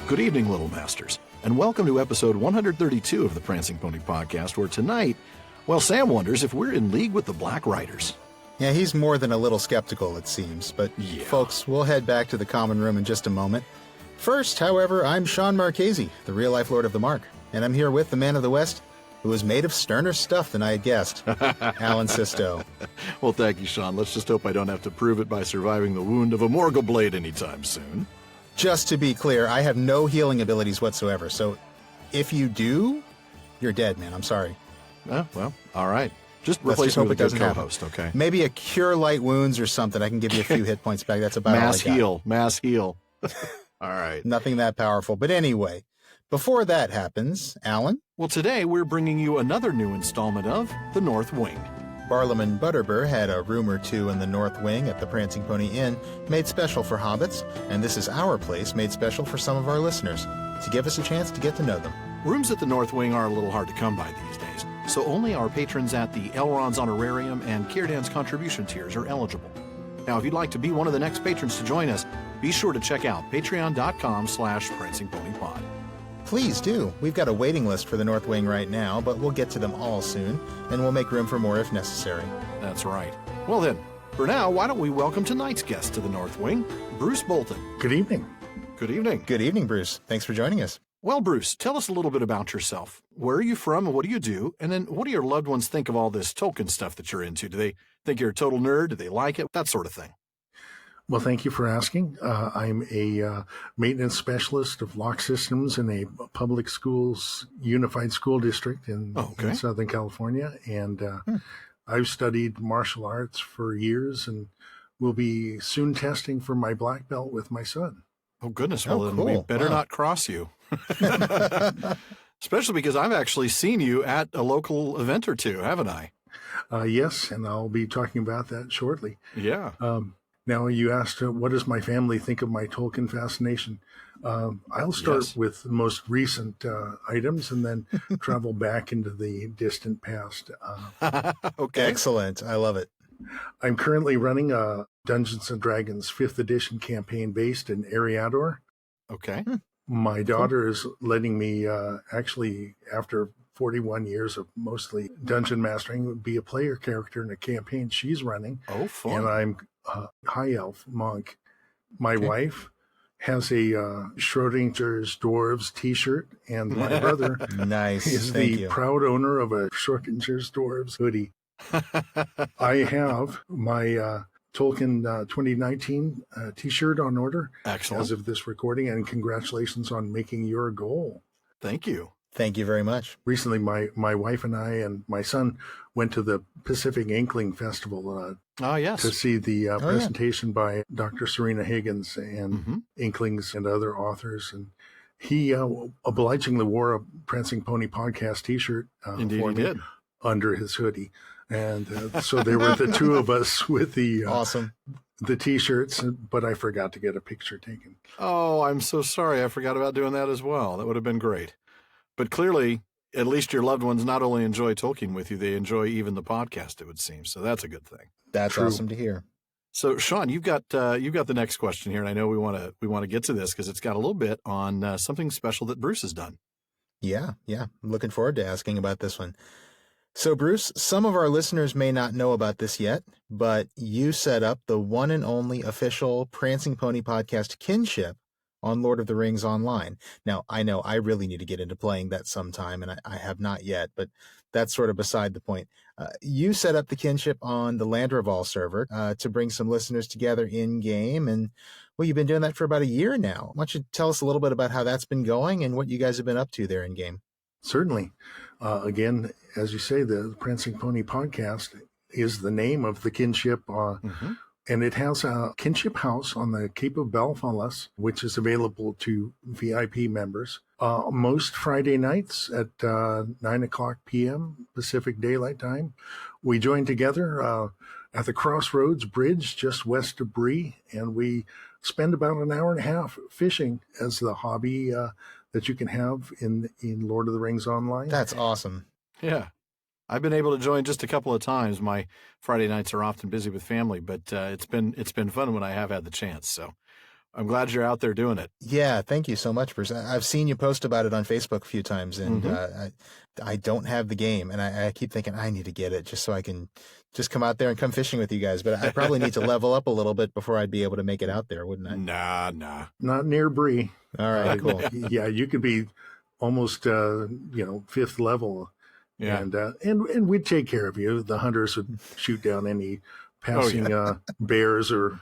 Good evening, Little Masters, and welcome to episode 132 of the Prancing Pony Podcast, where tonight, well, Sam wonders if we're in league with the Black Riders. Yeah, he's more than a little skeptical, it seems, but folks, we'll head back to the common room in just a moment. First, however, I'm Sean Marchese, the real-life Lord of the Mark, and I'm here with the Man of the West, who is made of sterner stuff than I had guessed, Alan Sisto. Well, thank you, Sean. Let's just hope I don't have to prove it by surviving the wound of a Morgul blade anytime soon. Just to be clear, I have no healing abilities whatsoever, so if you do, you're dead, man. I'm sorry. Well, all right. Just replace me with a good co-host, okay? Maybe a cure light wounds or something. I can give you a few hit points back. That's about all I got. Mass heal. All right. Nothing that powerful. But anyway, before that happens, Alan? Well, today we're bringing you another new installment of The North Wing. Barlaman Butterbur had a room or two in the North Wing at the Prancing Pony Inn made special for hobbits, and this is our place made special for some of our listeners to give us a chance to get to know them. Rooms at the North Wing are a little hard to come by these days, so only our patrons at the Elrond's Honorarium and Círdan's contribution tiers are eligible. Now, if you'd like to be one of the next patrons to join us, be sure to check out patreon.com/prancingponypod. Please do. We've got a waiting list for the North Wing right now, but we'll get to them all soon, and we'll make room for more if necessary. That's right. Well then, for now, why don't we welcome tonight's guest to the North Wing, Bruce Bolton. Good evening. Good evening. Good evening, Bruce. Thanks for joining us. Well, Bruce, tell us a little bit about yourself. Where are you from and what do you do? And then what do your loved ones think of all this Tolkien stuff that you're into? Do they think you're a total nerd? Do they like it? That sort of thing. Well, thank you for asking. I'm a maintenance specialist of lock systems in a public schools unified school district in Southern California. And I've studied martial arts for years and will be soon testing for my black belt with my son. Oh, goodness. Well, then cool. we better not cross you. Especially because I've actually seen you at a local event or two, haven't I? Yes, and I'll be talking about that shortly. Yeah. Now, you asked, what does my family think of my Tolkien fascination? I'll start with the most recent items and then travel back into the distant past. Okay. Excellent. I love it. I'm currently running a Dungeons & Dragons 5th edition campaign based in Eriador. Okay. My daughter is letting me, actually, after 41 years of mostly dungeon mastering, be a player character in a campaign she's running. Oh, fun. And I'm a high elf monk. My wife has a Schrodinger's Dwarves t-shirt, and my brother is the proud owner of a Schrodinger's Dwarves hoodie. I have my Tolkien 2019 t-shirt on order. Excellent. As of this recording, and congratulations on making your goal. Thank you. Thank you very much. Recently, my wife and I and my son went to the Pacific Inkling Festival to see the presentation by Dr. Serena Higgins and Inklings and other authors. And he obligingly wore a Prancing Pony Podcast t-shirt Indeed, for he me did. under his hoodie. And so there were the two of us with the awesome the t-shirts, but I forgot to get a picture taken. Oh, I'm so sorry. I forgot about doing that as well. That would have been great. But clearly, at least your loved ones not only enjoy Tolkien with you, they enjoy even the podcast, it would seem. So that's a good thing. That's True. awesome to hear. So, Sean, you've got the next question here, and I know we want to get to this because it's got a little bit on something special that Bruce has done. Yeah. I'm looking forward to asking about this one. So, Bruce, some of our listeners may not know about this yet, but you set up the one and only official Prancing Pony Podcast kinship on Lord of the Rings Online. Now, I know I really need to get into playing that sometime, and I have not yet, but that's sort of beside the point. You set up the kinship on the Landreval server to bring some listeners together in-game, and, well, you've been doing that for about a year now. Why don't you tell us a little bit about how that's been going and what you guys have been up to there in-game? Certainly. Again, as you say, the Prancing Pony Podcast is the name of the kinship, and it has a kinship house on the Cape of Belfalas, which is available to VIP members. Most Friday nights at 9:00 p.m. Pacific Daylight Time, we join together at the Crossroads Bridge just west of Bree, and we spend about an hour and a half fishing as the hobby that you can have in Lord of the Rings Online. That's awesome. Yeah. I've been able to join just a couple of times. My Friday nights are often busy with family, but it's been fun when I have had the chance. So I'm glad you're out there doing it. Yeah, thank you so much, Bruce. I've seen you post about it on Facebook a few times, and I don't have the game, and I keep thinking I need to get it just so I can just come out there and come fishing with you guys. But I probably need to level up a little bit before I'd be able to make it out there, wouldn't I? Nah. Not near Bree. All right, cool. Yeah, you could be almost, 5th level. Yeah. And we'd take care of you. The hunters would shoot down any passing bears or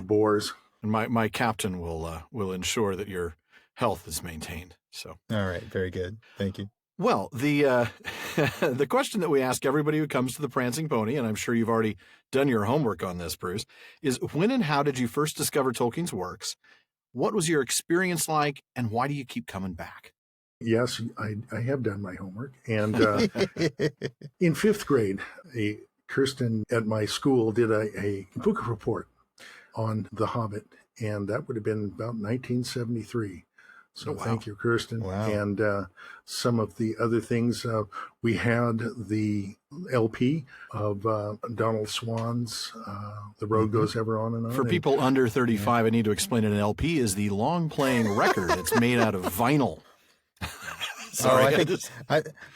boars. And my captain will ensure that your health is maintained. So. All right, very good. Thank you. Well, the the question that we ask everybody who comes to the Prancing Pony, and I'm sure you've already done your homework on this, Bruce, is when and how did you first discover Tolkien's works? What was your experience like, and why do you keep coming back? Yes, I have done my homework. And in 5th grade, Kirsten at my school did a book report on The Hobbit, and that would have been about 1973. So Thank you, Kirsten. Wow. And some of the other things, we had the LP of Donald Swan's The Road Goes Ever On and On. For people under 35, I need to explain that an LP is the long-playing record. It's made out of vinyl. Sorry, I think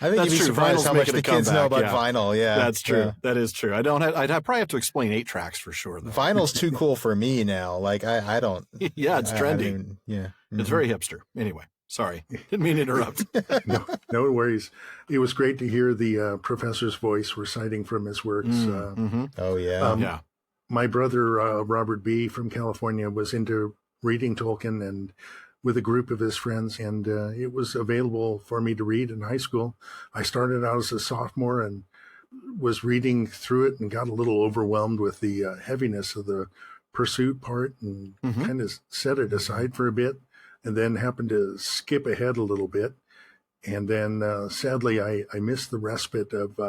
you'd be true. surprised Vinyl's how much making the a kids know about comeback, vinyl. Yeah, that's true. Yeah. That is true. I'd probably have to explain 8 tracks for sure, though. Vinyl's too cool for me now. Like I don't. Yeah, it's trendy. Yeah, It's very hipster. Anyway, sorry, didn't mean to interrupt. No worries. It was great to hear the professor's voice reciting from his works. Oh yeah. Yeah. My brother Robert B. from California was into reading Tolkien and with a group of his friends, and it was available for me to read in high school. I started out as a sophomore and was reading through it and got a little overwhelmed with the heaviness of the pursuit part and kind of set it aside for a bit, and then happened to skip ahead a little bit. And then sadly, I missed the respite of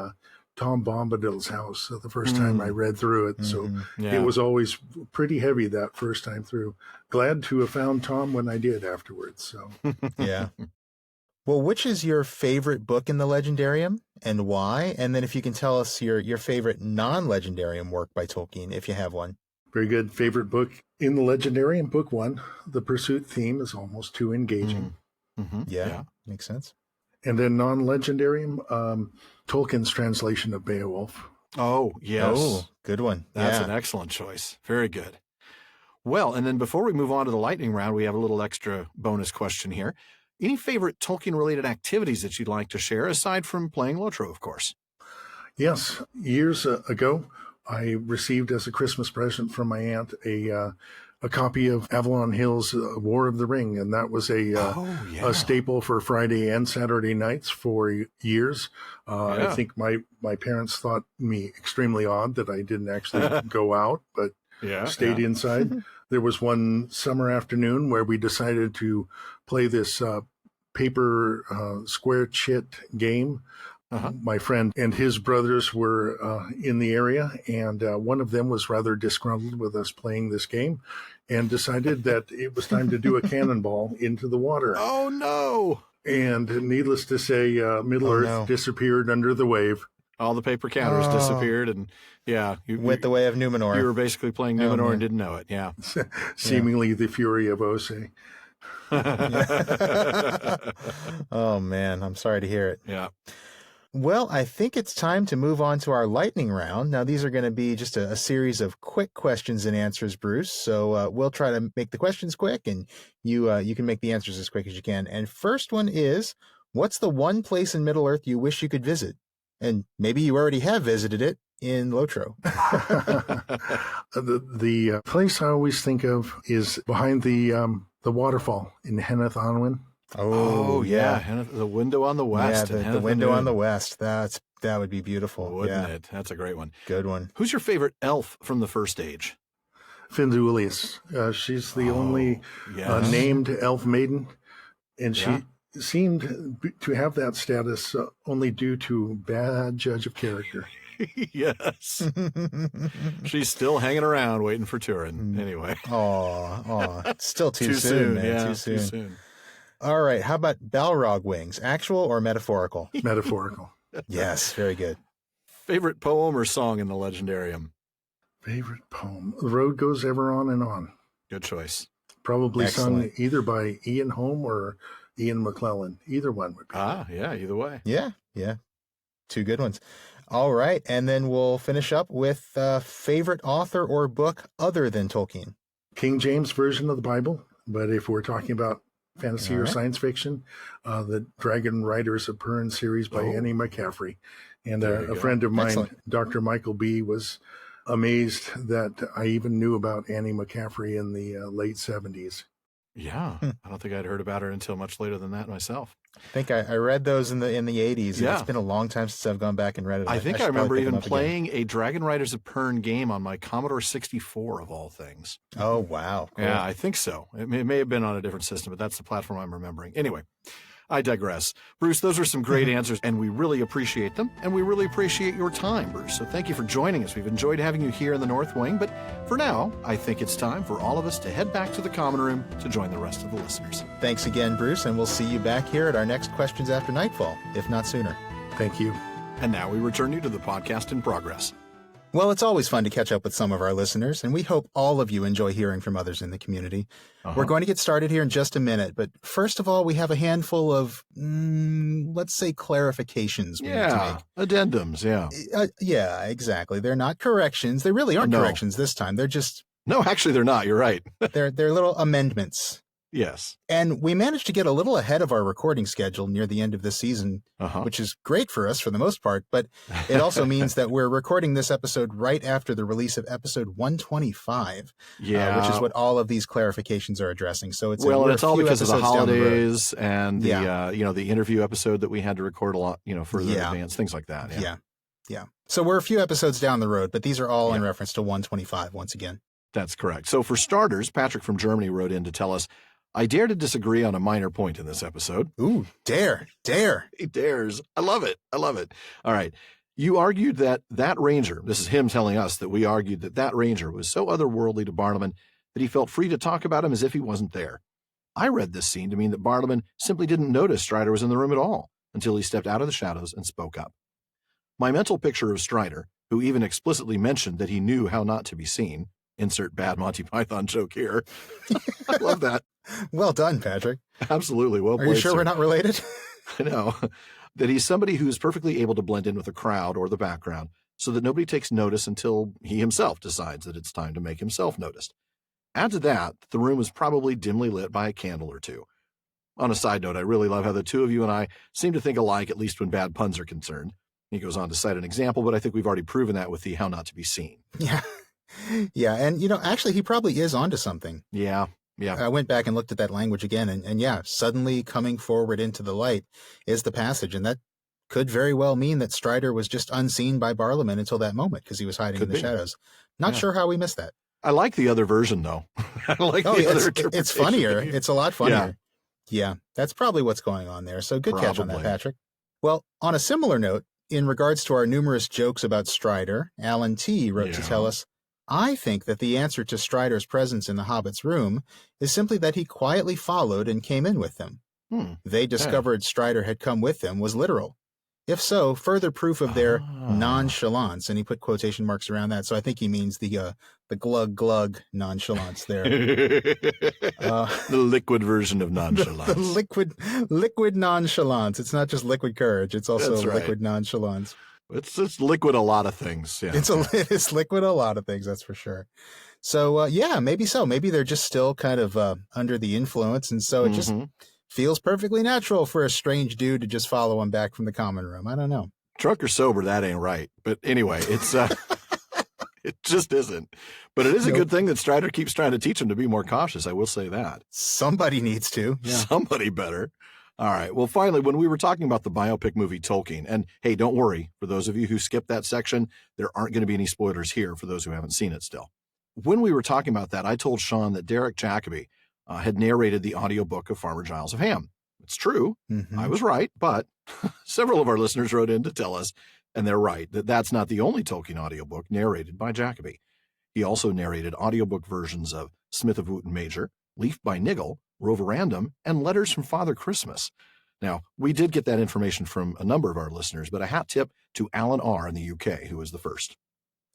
Tom Bombadil's house the first time I read through it. So it was always pretty heavy that first time through. Glad to have found Tom when I did afterwards. So Yeah. Well, which is your favorite book in the Legendarium and why? And then if you can tell us your favorite non-Legendarium work by Tolkien, if you have one. very good. Favorite book in the Legendarium, book 1. The pursuit theme is almost too engaging. Yeah, makes sense. And then non-Legendarium, Tolkien's translation of Beowulf. Oh, yes. Oh, good one. That's yeah. an excellent choice. Very good. Well, and then before we move on to the lightning round, we have a little extra bonus question here. Any favorite Tolkien-related activities that you'd like to share, aside from playing Lotro, of course? Yes. Years ago, I received as a Christmas present from my aunt a copy of Avalon Hill's War of the Ring, and that was a staple for Friday and Saturday nights for years. I think my parents thought me extremely odd that I didn't actually go out, but stayed inside. There was one summer afternoon where we decided to play this paper square chit game. My friend and his brothers were in the area, and one of them was rather disgruntled with us playing this game and decided that it was time to do a cannonball into the water. Oh, no. And needless to say, Middle-earth disappeared under the wave. All the paper counters disappeared, and you went the way of Numenor. You were basically playing Numenor and didn't know it. Yeah. Seemingly the fury of Ose. Oh, man. I'm sorry to hear it. Yeah. Well, I think it's time to move on to our lightning round. Now, these are going to be just a series of quick questions and answers, Bruce. So we'll try to make the questions quick, and you can make the answers as quick as you can. And first one is, what's the one place in Middle-earth you wish you could visit? And maybe you already have visited it in Lotro. The place I always think of is behind the waterfall in Henneth Onwin. Oh yeah. The window on the west. Yeah, the window on the west. That would be beautiful. Wouldn't it? That's a great one. Good one. Who's your favorite elf from the First Age? Findulius. She's the only named elf maiden, and she seemed to have that status only due to bad judge of character. Yes. She's still hanging around waiting for Turin. Anyway. Oh, still too soon, man. Yeah, too soon. All right. How about Balrog wings? Actual or metaphorical? Metaphorical. Yes. Very good. Favorite poem or song in the Legendarium? Favorite poem? The Road Goes Ever On and On. Good choice. Probably Excellent. sung either by Ian Holm or Ian McClellan. Either one would be good. Yeah, either way. Yeah. Two good ones. All right. And then we'll finish up with favorite author or book other than Tolkien. King James Version of the Bible. But if we're talking about fantasy All or right. science fiction, the Dragon Riders of Pern series by Annie McCaffrey. And a friend of mine, Excellent. Dr. Michael B., was amazed that I even knew about Annie McCaffrey in the late 70s. Yeah, I don't think I'd heard about her until much later than that myself. I think I read those in the 80s. Yeah. It's been a long time since I've gone back and read it. I think I should remember probably pick them even up again. playing a Dragon Riders of Pern game on my Commodore 64 of all things. Oh, wow. Cool. Yeah, I think so. It may have been on a different system, but that's the platform I'm remembering. Anyway, I digress. Bruce, those are some great answers, and we really appreciate them, and we really appreciate your time, Bruce. So thank you for joining us. We've enjoyed having you here in the North Wing, but for now, I think it's time for all of us to head back to the common room to join the rest of the listeners. Thanks again, Bruce, and we'll see you back here at our next Questions After Nightfall, if not sooner. Thank you. And now we return you to the podcast in progress. Well, it's always fun to catch up with some of our listeners, and we hope all of you enjoy hearing from others in the community. We're going to get started here in just a minute, but first of all, we have a handful of, let's say, clarifications we need to make. Addendums, yeah. Yeah, exactly. They're not corrections. They really aren't corrections this time. They're just... No, actually, they're not. You're right. they're little amendments. Yes. And we managed to get a little ahead of our recording schedule near the end of this season, which is great for us for the most part, but it also means that we're recording this episode right after the release of episode 125, which is what all of these clarifications are addressing. So it's it's all because of the holidays and the the interview episode that we had to record a lot, further in advance, things like that. Yeah. So we're a few episodes down the road, but these are all in reference to 125 once again. That's correct. So for starters, Patrick from Germany wrote in to tell us, I dare to disagree on a minor point in this episode. Ooh, dare. He dares. I love it. All right. You argued that ranger, this is him telling us that we argued that ranger was so otherworldly to Bartleman that he felt free to talk about him as if he wasn't there. I read this scene to mean that Bartleman simply didn't notice Strider was in the room at all until he stepped out of the shadows and spoke up. My mental picture of Strider, who even explicitly mentioned that he knew how not to be seen, insert bad Monty Python joke here. I love that. Well done, Patrick. Absolutely. Well played. Are you sure we're not related? I know. That he's somebody who's perfectly able to blend in with the crowd or the background so that nobody takes notice until he himself decides that it's time to make himself noticed. Add to that, the room was probably dimly lit by a candle or two. On a side note, I really love how the two of you and I seem to think alike, at least when bad puns are concerned. He goes on to cite an example, but I think we've already proven that with the how not to be seen. Yeah. And, actually, he probably is onto something. Yeah. I went back and looked at that language again, and suddenly coming forward into the light is the passage, and that could very well mean that Strider was just unseen by Bartleman until that moment because he was hiding in the shadows. Not sure how we missed that. I like the other version, though. I like the other interpretation. It's funnier. It's a lot funnier. Yeah, that's probably what's going on there. So good catch on that, Patrick. Well, on a similar note, in regards to our numerous jokes about Strider, Alan T. wrote to tell us, I think that the answer to Strider's presence in the Hobbit's room is simply that he quietly followed and came in with them. They discovered Strider had come with them was literal. If so, further proof of their nonchalance, and he put quotation marks around that, so I think he means the glug nonchalance there. The liquid version of nonchalance. The liquid nonchalance. It's not just liquid courage, it's also liquid nonchalance. It's liquid a lot of things. Yeah. It's liquid a lot of things, that's for sure. So, maybe so. Maybe they're just still kind of under the influence, and so it just feels perfectly natural for a strange dude to just follow him back from the common room. I don't know. Drunk or sober, that ain't right. But anyway, it's it just isn't. But it is a good thing that Strider keeps trying to teach him to be more cautious. I will say that. Somebody needs to. Yeah. Somebody better. All right. Well, finally, when we were talking about the biopic movie Tolkien, and hey, don't worry, for those of you who skipped that section, there aren't going to be any spoilers here for those who haven't seen it still. When we were talking about that, I told Sean that Derek Jacobi had narrated the audiobook of Farmer Giles of Ham. It's true. I was right, but several of our listeners wrote in to tell us, and they're right, that that's not the only Tolkien audiobook narrated by Jacobi. He also narrated audiobook versions of Smith of Wootton Major, Leaf by Niggle, Roverandom, and Letters from Father Christmas. Now, we did get that information from a number of our listeners, but a hat tip to Alan R. in the UK, who was the first.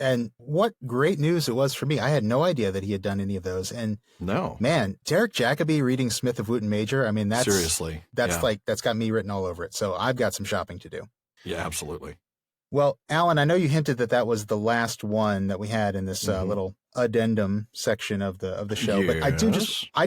And what great news it was for me. I had no idea that he had done any of those. And No. man, Derek Jacobi reading Smith of Wooten Major. I mean, Seriously. that's got me written all over it. So I've got some shopping to do. Yeah, absolutely. Well, Alan, I know you hinted that was the last one that we had in this little addendum section of the show, but I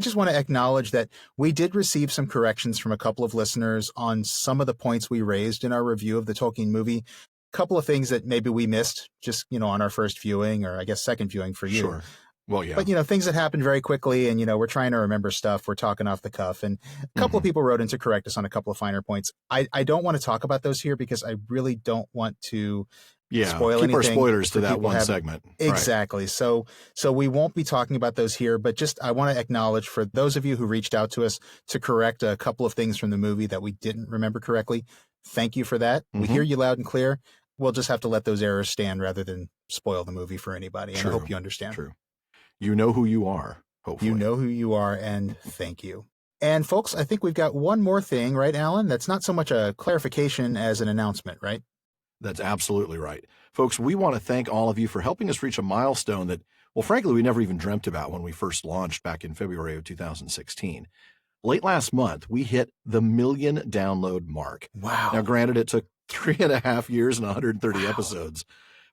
just want to acknowledge that we did receive some corrections from a couple of listeners on some of the points we raised in our review of the Tolkien movie. Couple of things that maybe we missed just, on our first viewing, or I guess second viewing for you. Sure. Well, yeah. But, things that happened very quickly, and, we're trying to remember stuff. We're talking off the cuff, and a couple of people wrote in to correct us on a couple of finer points. I don't want to talk about those here because I really don't want to spoil keep anything. Our spoilers to that one segment. Exactly. Right. So we won't be talking about those here, but just I want to acknowledge for those of you who reached out to us to correct a couple of things from the movie that we didn't remember correctly. Thank you for that. We hear you loud and clear. We'll just have to let those errors stand rather than spoil the movie for anybody. And I hope you understand. True. You know who you are, hopefully. You know who you are, and thank you. And folks, I think we've got one more thing, right, Alan? That's not so much a clarification as an announcement, right? That's absolutely right. Folks, we want to thank all of you for helping us reach a milestone that, well, frankly, we never even dreamt about when we first launched back in February of 2016. Late last month, we hit the 1 million download mark. Wow. Now, granted, it took 3.5 years and 130 episodes.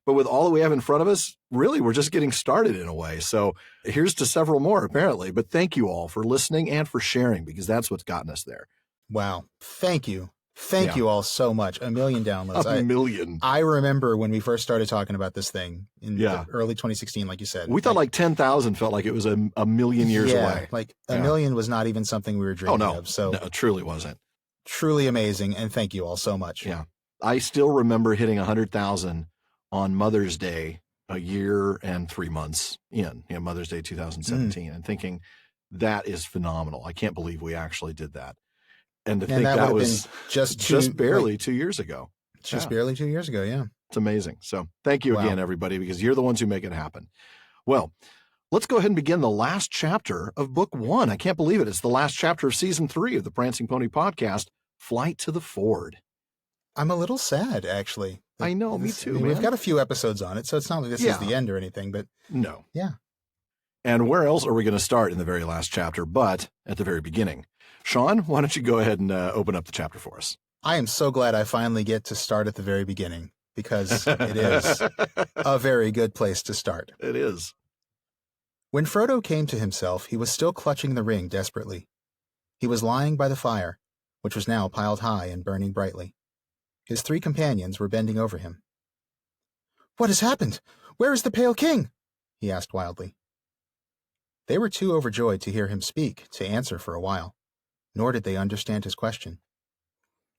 But with all that we have in front of us, really, we're just getting started in a way. So here's to several more, apparently. But thank you all for listening and for sharing, because that's what's gotten us there. Wow. Thank you. Thank you all so much. 1 million downloads. 1 million. I remember when we first started talking about this thing in the early 2016, like you said. We thought like 10,000 felt like it was a million years away. Like a million was not even something we were dreaming of. So no, it truly wasn't. Truly amazing. And thank you all so much. Yeah. I still remember hitting 100,000 on Mother's Day, a year and 3 months in, Mother's Day 2017, and thinking that is phenomenal. I can't believe we actually did that. And to think that was just barely 2 years ago. Just barely 2 years ago, yeah. It's amazing. So thank you again, everybody, because you're the ones who make it happen. Well, let's go ahead and begin the last chapter of book 1. I can't believe it. It's the last chapter of season 3 of the Prancing Pony podcast, Flight to the Ford. I'm a little sad, actually. I know, me too. We've got a few episodes on it, so it's not like this is the end or anything, but no. Yeah. And where else are we going to start in the very last chapter but at the very beginning? Sean, why don't you go ahead and open up the chapter for us? I am so glad I finally get to start at the very beginning, because it is a very good place to start. It is. When Frodo came to himself, he was still clutching the ring desperately. He was lying by the fire, which was now piled high and burning brightly. His 3 companions were bending over him. "What has happened? Where is the Pale King?" he asked wildly. They were too overjoyed to hear him speak to answer for a while, nor did they understand his question.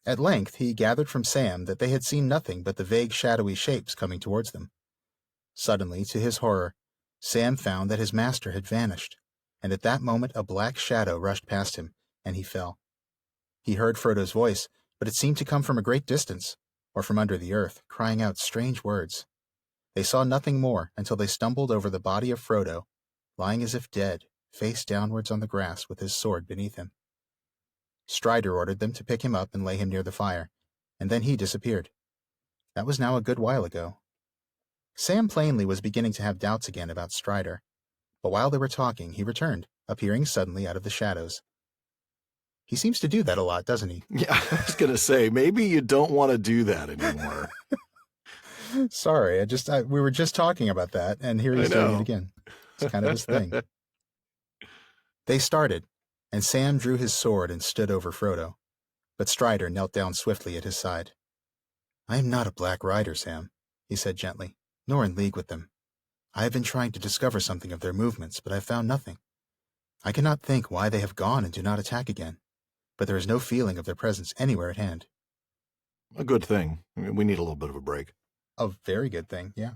At length he gathered from Sam that they had seen nothing but the vague shadowy shapes coming towards them. Suddenly, to his horror, Sam found that his master had vanished, and at that moment a black shadow rushed past him, and he fell. He heard Frodo's voice, but it seemed to come from a great distance, or from under the earth, crying out strange words. They saw nothing more until they stumbled over the body of Frodo, lying as if dead, face downwards on the grass with his sword beneath him. Strider ordered them to pick him up and lay him near the fire, and then he disappeared. That was now a good while ago. Sam plainly was beginning to have doubts again about Strider, but while they were talking, he returned, appearing suddenly out of the shadows. He seems to do that a lot, doesn't he? Yeah, I was going to say, maybe you don't want to do that anymore. Sorry, we were just talking about that, and here he's doing it again. It's kind of his thing. They started, and Sam drew his sword and stood over Frodo, but Strider knelt down swiftly at his side. "I am not a Black Rider, Sam," he said gently, "nor in league with them. I have been trying to discover something of their movements, but I have found nothing. I cannot think why they have gone and do not attack again, but there is no feeling of their presence anywhere at hand." A good thing. I mean, we need a little bit of a break. A very good thing, yeah.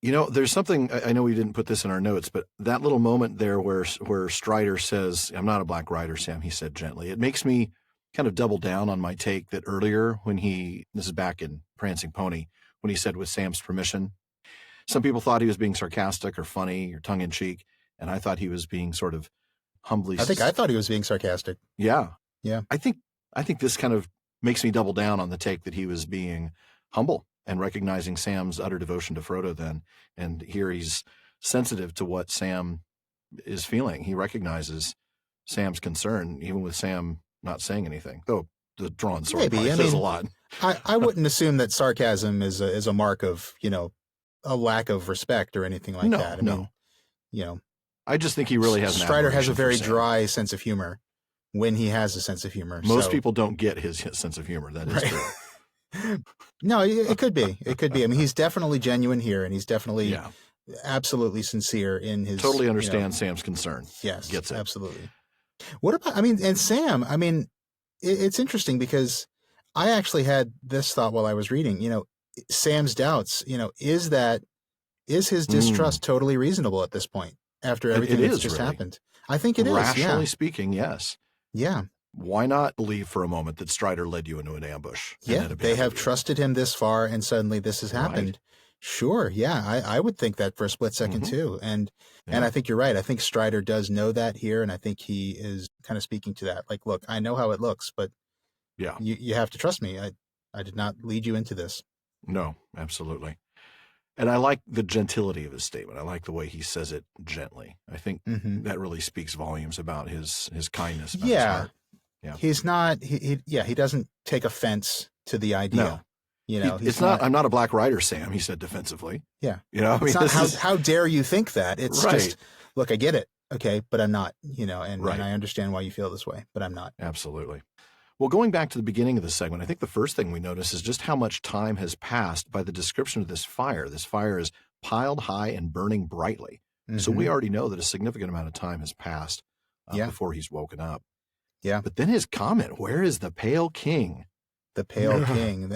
There's something, I know we didn't put this in our notes, but that little moment there where Strider says, "I'm not a Black Rider, Sam," he said gently. It makes me kind of double down on my take that earlier when this is back in Prancing Pony, when he said with Sam's permission. Some people thought he was being sarcastic or funny or tongue-in-cheek, and I thought he was being sort of humbly... I thought he was being sarcastic. Yeah. Yeah. I think this kind of makes me double down on the take that he was being humble and recognizing Sam's utter devotion to Frodo then. And here he's sensitive to what Sam is feeling. He recognizes Sam's concern, even with Sam not saying anything. Though the drawn sword probably says a lot. I wouldn't assume that sarcasm is a mark of, a lack of respect or anything like that. I mean, I just think he really has an Strider has a admiration very for Sam. dry sense of humor when he has a sense of humor. Most people don't get his sense of humor. That is true. No, it could be. It could be. I mean, he's definitely genuine here, and he's definitely absolutely sincere in his... Totally understands Sam's concern. Yes, gets it. Absolutely. What about, and Sam, it's interesting because I actually had this thought while I was reading, Sam's doubts, is his distrust totally reasonable at this point after everything that's just happened? I think it is. Rationally speaking, yes. Yeah. Why not believe for a moment that Strider led you into an ambush? Yeah, they have trusted him this far, and suddenly this has happened. Right. Sure, yeah, I would think that for a split second too, and I think you're right. I think Strider does know that here, and I think he is kind of speaking to that. Like, look, I know how it looks, but you have to trust me. I did not lead you into this. No, absolutely. And I like the gentility of his statement. I like the way he says it gently. I think that really speaks volumes about his kindness. About his heart. Yeah. He's not, he doesn't take offense to the idea. No. It's not, I'm not a Black Rider, Sam, he said defensively. Yeah. It's not how dare you think that? It's just, look, I get it. Okay. But I'm not, and I understand why you feel this way, but I'm not. Absolutely. Well, going back to the beginning of the segment, I think the first thing we notice is just how much time has passed by the description of this fire. This fire is piled high and burning brightly. So we already know that a significant amount of time has passed before he's woken up. Yeah. But then his comment, where is the Pale King? The Pale King.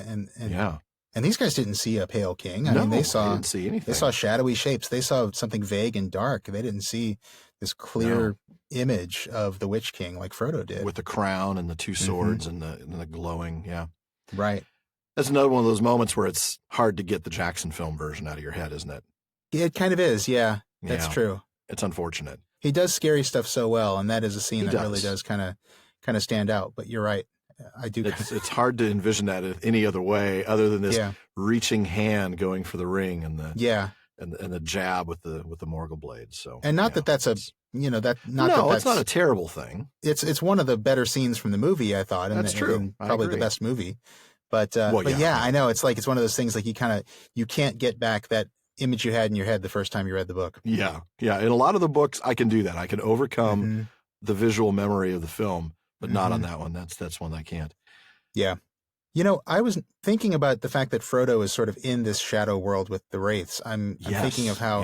And these guys didn't see a Pale King. I mean, they didn't see anything. They saw shadowy shapes. They saw something vague and dark. They didn't see this clear image of the Witch King like Frodo did. With the crown and the two swords and the glowing. Yeah. Right. That's another one of those moments where it's hard to get the Jackson film version out of your head, isn't it? It kind of is. Yeah. That's true. It's unfortunate. He does scary stuff so well, and that is a scene that really does kind of stand out. But you're right. I do. It's hard to envision that any other way other than this reaching hand going for the ring and the and the jab with the Morgul blade. So that's a it's not a terrible thing. It's one of the better scenes from the movie, I thought. That's true. And probably the best movie. But I know it's one of those things like you can't get back that image you had in your head the first time you read the book. Yeah. In a lot of the books, I can do that. I can overcome the visual memory of the film, but not on that one. That's one I can't. Yeah. I was thinking about the fact that Frodo is sort of in this shadow world with the Wraiths. I'm thinking of how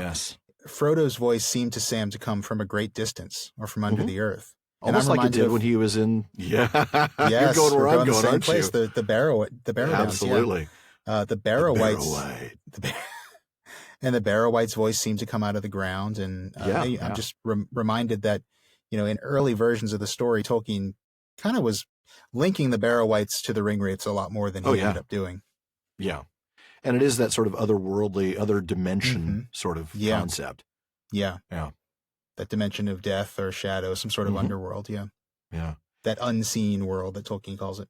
Frodo's voice seemed to Sam to come from a great distance or from under the earth. Almost like it did when he was in. Yeah. Yes, you're going where I'm going, going, aren't place, you? The Barrow Absolutely. The Barrow-wights. And the Barrow-wights' voice seemed to come out of the ground. And I'm just reminded that, in early versions of the story, Tolkien kind of was linking the Barrow-wights to the Ringwraiths a lot more than he ended up doing. Yeah. And it is that sort of otherworldly, other dimension sort of concept. Yeah. Yeah. That dimension of death or shadow, some sort of underworld. Yeah. Yeah. That unseen world that Tolkien calls it.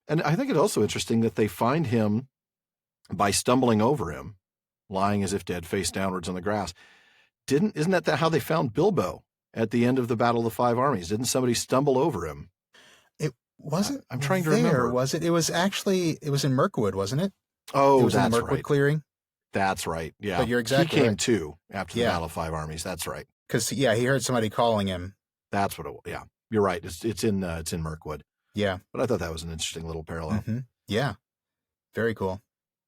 And I think it's also interesting that they find him by stumbling over him, lying as if dead, face downwards on the grass. Isn't that how they found Bilbo at the end of the Battle of the Five Armies? Didn't somebody stumble over him? It wasn't. I'm trying to remember. Was it? It was in Mirkwood, wasn't it? Oh, it was in the Mirkwood clearing. That's right. Yeah. But you're exactly He came right. too after the Battle of Five Armies. That's right. Because he heard somebody calling him. That's what it was. Yeah. You're right. It's in Mirkwood. Yeah. But I thought that was an interesting little parallel. Yeah. Very cool.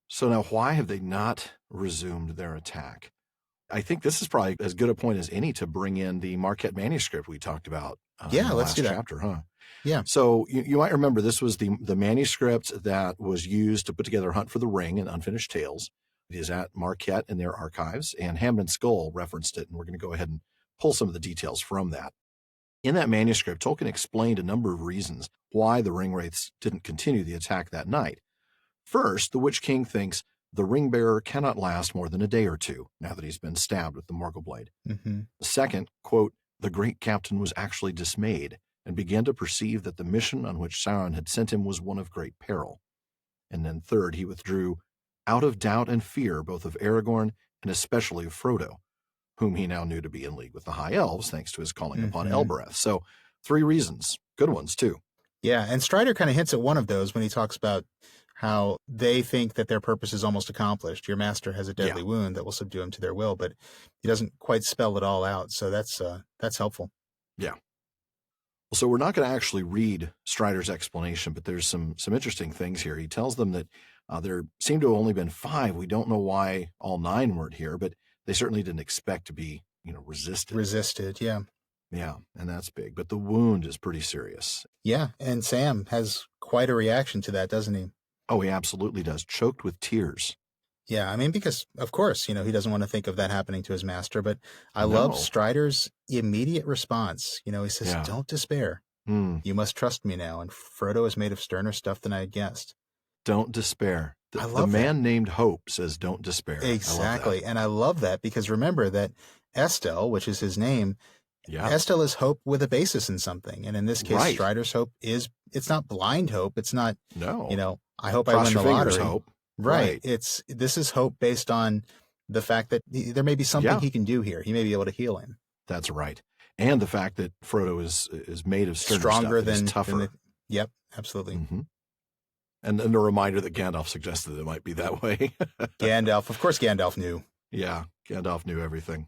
So now why have they not resumed their attack? I think this is probably as good a point as any to bring in the Marquette manuscript we talked about in the let's last do that. chapter, huh? Yeah. So you might remember this was the manuscript that was used to put together Hunt for the Ring and Unfinished Tales. It is at Marquette in their archives, and Hammond and Scull referenced it, and we're going to go ahead and pull some of the details from that. In that manuscript, Tolkien explained a number of reasons why the Ringwraiths didn't continue the attack that night. First, the Witch King thinks the ring bearer cannot last more than a day or two now that he's been stabbed with the Morgul blade. Second, quote, the great captain was actually dismayed and began to perceive that the mission on which Sauron had sent him was one of great peril. And then third, he withdrew out of doubt and fear both of Aragorn and especially of Frodo, whom he now knew to be in league with the High Elves thanks to his calling upon Elbereth. So 3 reasons, good ones too. Yeah, and Strider kind of hints at one of those when he talks about how they think that their purpose is almost accomplished. Your master has a deadly wound that will subdue him to their will, but he doesn't quite spell it all out. So that's helpful. Yeah. So we're not going to actually read Strider's explanation, but there's some interesting things here. He tells them that there seem to have only been 5. We don't know why all 9 weren't here, but they certainly didn't expect to be, resisted. Resisted, yeah. Yeah, and that's big. But the wound is pretty serious. Yeah, and Sam has quite a reaction to that, doesn't he? Oh, he absolutely does. Choked with tears. Yeah, I mean, because, of course, he doesn't want to think of that happening to his master, but I love Strider's immediate response. He says, don't despair. You must trust me now, and Frodo is made of sterner stuff than I had guessed. Don't despair. I love the man named Hope says, don't despair. Exactly, and I love that because remember that Estel, which is his name, Estel is hope with a basis in something, and in this case, Strider's hope it's not blind hope. It's not, I hope Cross I win your the fingers lottery. hope. Right. This is hope based on the fact that there may be something he can do here. He may be able to heal him. That's right. And the fact that Frodo is made of stronger than tougher. Yep, absolutely. Mm-hmm. And a reminder that Gandalf suggested it might be that way. Gandalf. Of course Gandalf knew. Yeah, Gandalf knew everything.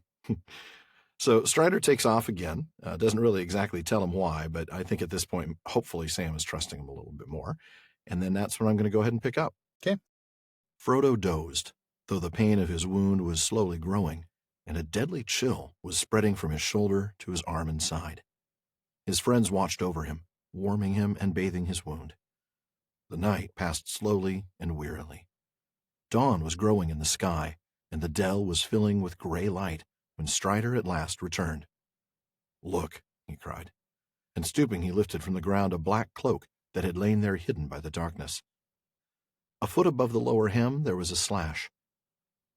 So Strider takes off again. Doesn't really exactly tell him why, but I think at this point, hopefully Sam is trusting him a little bit more. And then that's when I'm going to go ahead and pick up. Okay. Frodo dozed, though the pain of his wound was slowly growing, and a deadly chill was spreading from his shoulder to his arm and side. His friends watched over him, warming him and bathing his wound. The night passed slowly and wearily. Dawn was growing in the sky, and the dell was filling with gray light when Strider at last returned. "Look," he cried, and stooping he lifted from the ground a black cloak that had lain there hidden by the darkness. A foot above the lower hem there was a slash.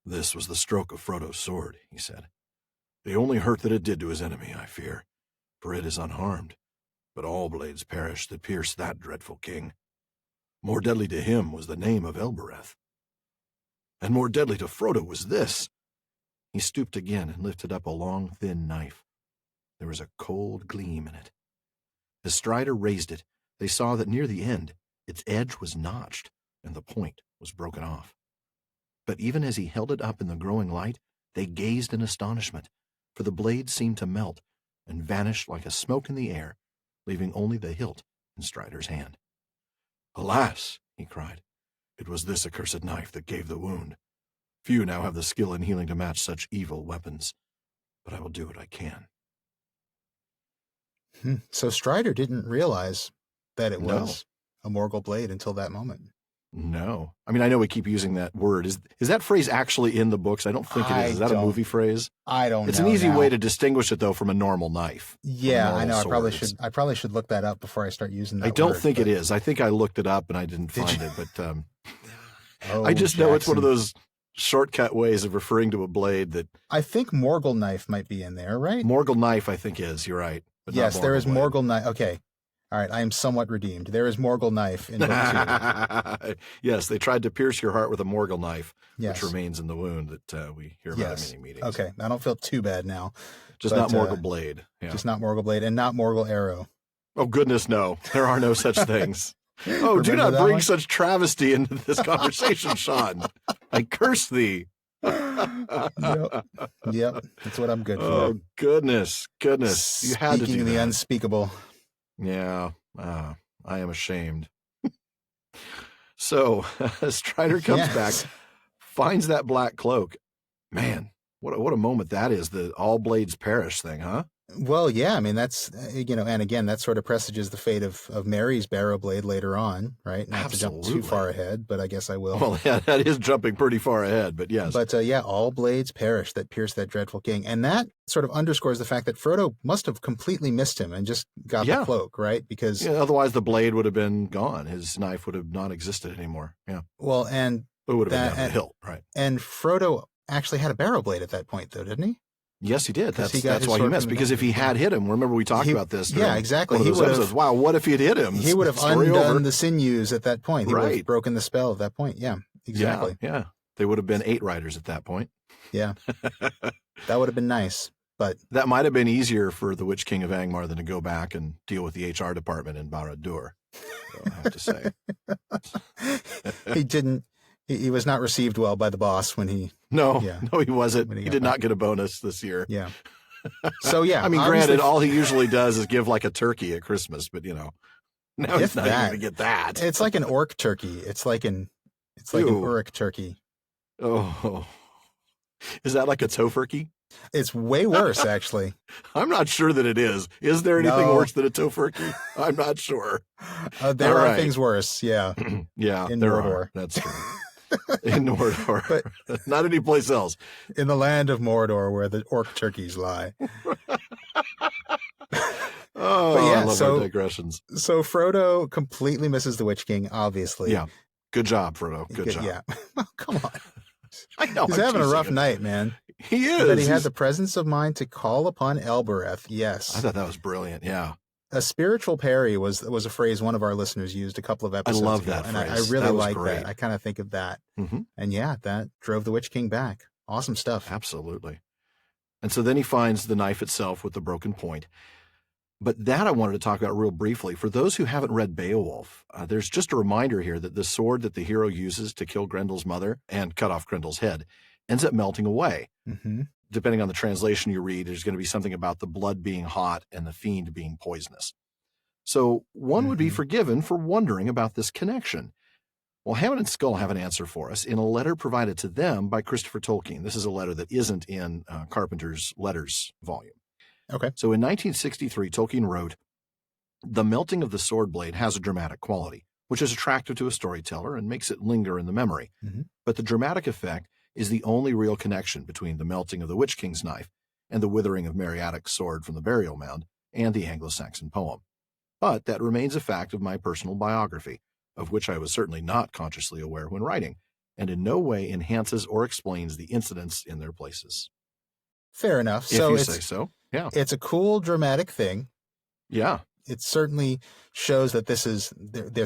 "This was the stroke of Frodo's sword," he said. "The only hurt that it did to his enemy, I fear, for it is unharmed, but all blades perish that pierce that dreadful king. More deadly to him was the name of Elbereth. And more deadly to Frodo was this." He stooped again and lifted up a long, thin knife. There was a cold gleam in it. As Strider raised it, they saw that near the end, its edge was notched, and the point was broken off. But even as he held it up in the growing light, they gazed in astonishment, for the blade seemed to melt and vanish like a smoke in the air, leaving only the hilt in Strider's hand. "Alas," he cried, "it was this accursed knife that gave the wound. Few now have the skill in healing to match such evil weapons, but I will do what I can." So Strider didn't realize that it was a Morgul blade until that moment. No. I mean, I know we keep using that word. Is that phrase actually in the books? I don't think it is. Is that a movie phrase? I don't know. It's an easy way to distinguish it, though, from a normal knife. Yeah, I know. I probably should look that up before I start using that I don't word, think it is. I think I looked it up and I didn't find it, but I just Jackson. know it's one of those shortcut ways of referring to a blade that... I think Morgul knife might be in there, right? Morgul knife, I think is. You're right. But yes, there is blade. Morgul knife. Okay. All right, I am somewhat redeemed. There is Morgul knife in book 2. Yes, they tried to pierce your heart with a Morgul knife, yes. which remains in the wound that we hear about in many meetings. Okay, I don't feel too bad now. Just not Morgul blade. Yeah. Just not Morgul blade and not Morgul arrow. Oh, goodness, no. There are no such things. Oh, do not bring such travesty into this conversation, Sean. I curse thee. Yep, that's what I'm good for. Oh, goodness. You had to do Speaking of the that. unspeakable. Yeah, I am ashamed. So, Strider comes back, finds that black cloak. Man, what a moment that is, the all blades perish thing, huh? Well, yeah, I mean, that's, and again, that sort of presages the fate of Merry's barrow blade later on, right? Not Absolutely. to jump too far ahead, but I guess I will. Well, yeah, that is jumping pretty far ahead, but yes. But all blades perish that pierce that dreadful king. And that sort of underscores the fact that Frodo must have completely missed him and just got the cloak, right? Because otherwise the blade would have been gone. His knife would have not existed anymore. Yeah. Well, and it would have been down the hilt, right? And Frodo actually had a barrow blade at that point, though, didn't he? Yes, he did. That's why he missed. Because if he had hit him, remember we talked about this. Yeah, exactly. He would have. Wow, what if he had hit him? He would have undone the sinews at that point. He would have broken the spell at that point. Yeah. exactly. Yeah. They would have been 8 writers at that point. Yeah. That would have been nice. But that might have been easier for the Witch King of Angmar than to go back and deal with the HR department in Barad-dûr, I have to say. He was not received well by the boss when he... No, he wasn't. He did not get a bonus this year. Yeah. So, yeah. I mean, granted, all he usually does is give like a turkey at Christmas, but, now he's not even going to get that. It's like an orc turkey. It's like an Uruk turkey. Oh. Is that like a tofurkey? It's way worse, actually. I'm not sure that it is. Is there anything worse than a tofurkey? I'm not sure. There are things worse, yeah. Yeah, in there Mordor. Are. That's true. In Mordor. But not any place else. In the land of Mordor where the orc turkeys lie. I love our digressions. So Frodo completely misses the Witch King, obviously. Yeah. Good job, Frodo. Good job. Yeah. Come on. I know. He's having a rough night, man. He is. But he had the presence of mind to call upon Elbereth. Yes. I thought that was brilliant. Yeah. A spiritual parry was a phrase one of our listeners used a couple of episodes ago. I love that and phrase. I really like great. that. I kind of think of that. Mm-hmm. And yeah, that drove the Witch King back. Awesome stuff. Absolutely. And so then he finds the knife itself with the broken point. But that I wanted to talk about real briefly. For those who haven't read Beowulf, there's just a reminder here that the sword that the hero uses to kill Grendel's mother and cut off Grendel's head ends up melting away. Mm-hmm. Depending on the translation you read, there's going to be something about the blood being hot and the fiend being poisonous. So one would be forgiven for wondering about this connection. Well, Hammond and Scull have an answer for us in a letter provided to them by Christopher Tolkien. This is a letter that isn't in Carpenter's Letters volume. Okay. So in 1963, Tolkien wrote, "The melting of the sword blade has a dramatic quality, which is attractive to a storyteller and makes it linger in the memory. Mm-hmm. But the dramatic effect is the only real connection between the melting of the Witch King's knife and the withering of Meriadoc's sword from the burial mound and the Anglo-Saxon poem. But that remains a fact of my personal biography, of which I was certainly not consciously aware when writing, and in no way enhances or explains the incidents in their places." Fair enough. If you say so. Yeah. It's a cool, dramatic thing. Yeah. It certainly shows that there's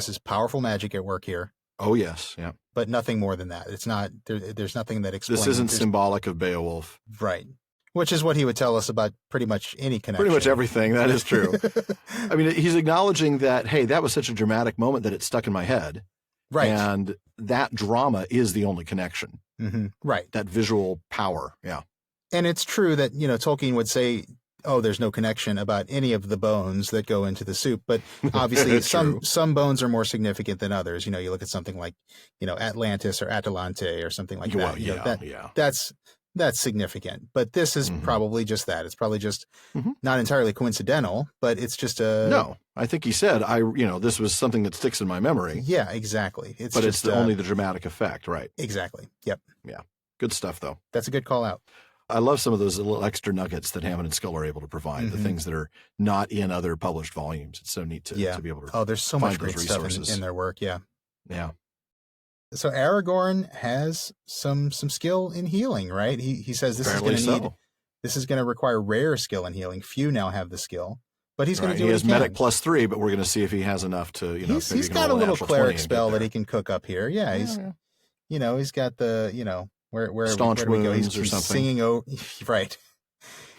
this powerful magic at work here. Oh, yes. Yeah. But nothing more than that. It's not, there's nothing that explains. This isn't symbolic of Beowulf. Right. Which is what he would tell us about pretty much any connection. Pretty much everything. That is true. I mean, he's acknowledging that, hey, that was such a dramatic moment that it stuck in my head. Right. And that drama is the only connection. Mm-hmm. Right. That visual power. Yeah. And it's true that, Tolkien would say, oh, there's no connection about any of the bones that go into the soup. But obviously some bones are more significant than others. You look at something like, Atlantis or Atalante or something like that. That's significant. But this is probably just that. It's probably just not entirely coincidental, but it's just No, I think he said, this was something that sticks in my memory. Yeah, exactly. It's only the dramatic effect, right? Exactly. Yep. Yeah. Good stuff, though. That's a good call out. I love some of those little extra nuggets that Hammond and Scull are able to provide, the things that are not in other published volumes. It's so neat to be able to there's so much great stuff in their work, yeah. Yeah. So Aragorn has some skill in healing, right? He says this is going to require rare skill in healing. Few now have the skill, but he's going to do He what has he can. Medic +3, but we're going to see if he has enough to, He's got a little cleric spell that he can cook up here. Yeah, he's got the, where staunch where we go? wounds or he's something. Singing right.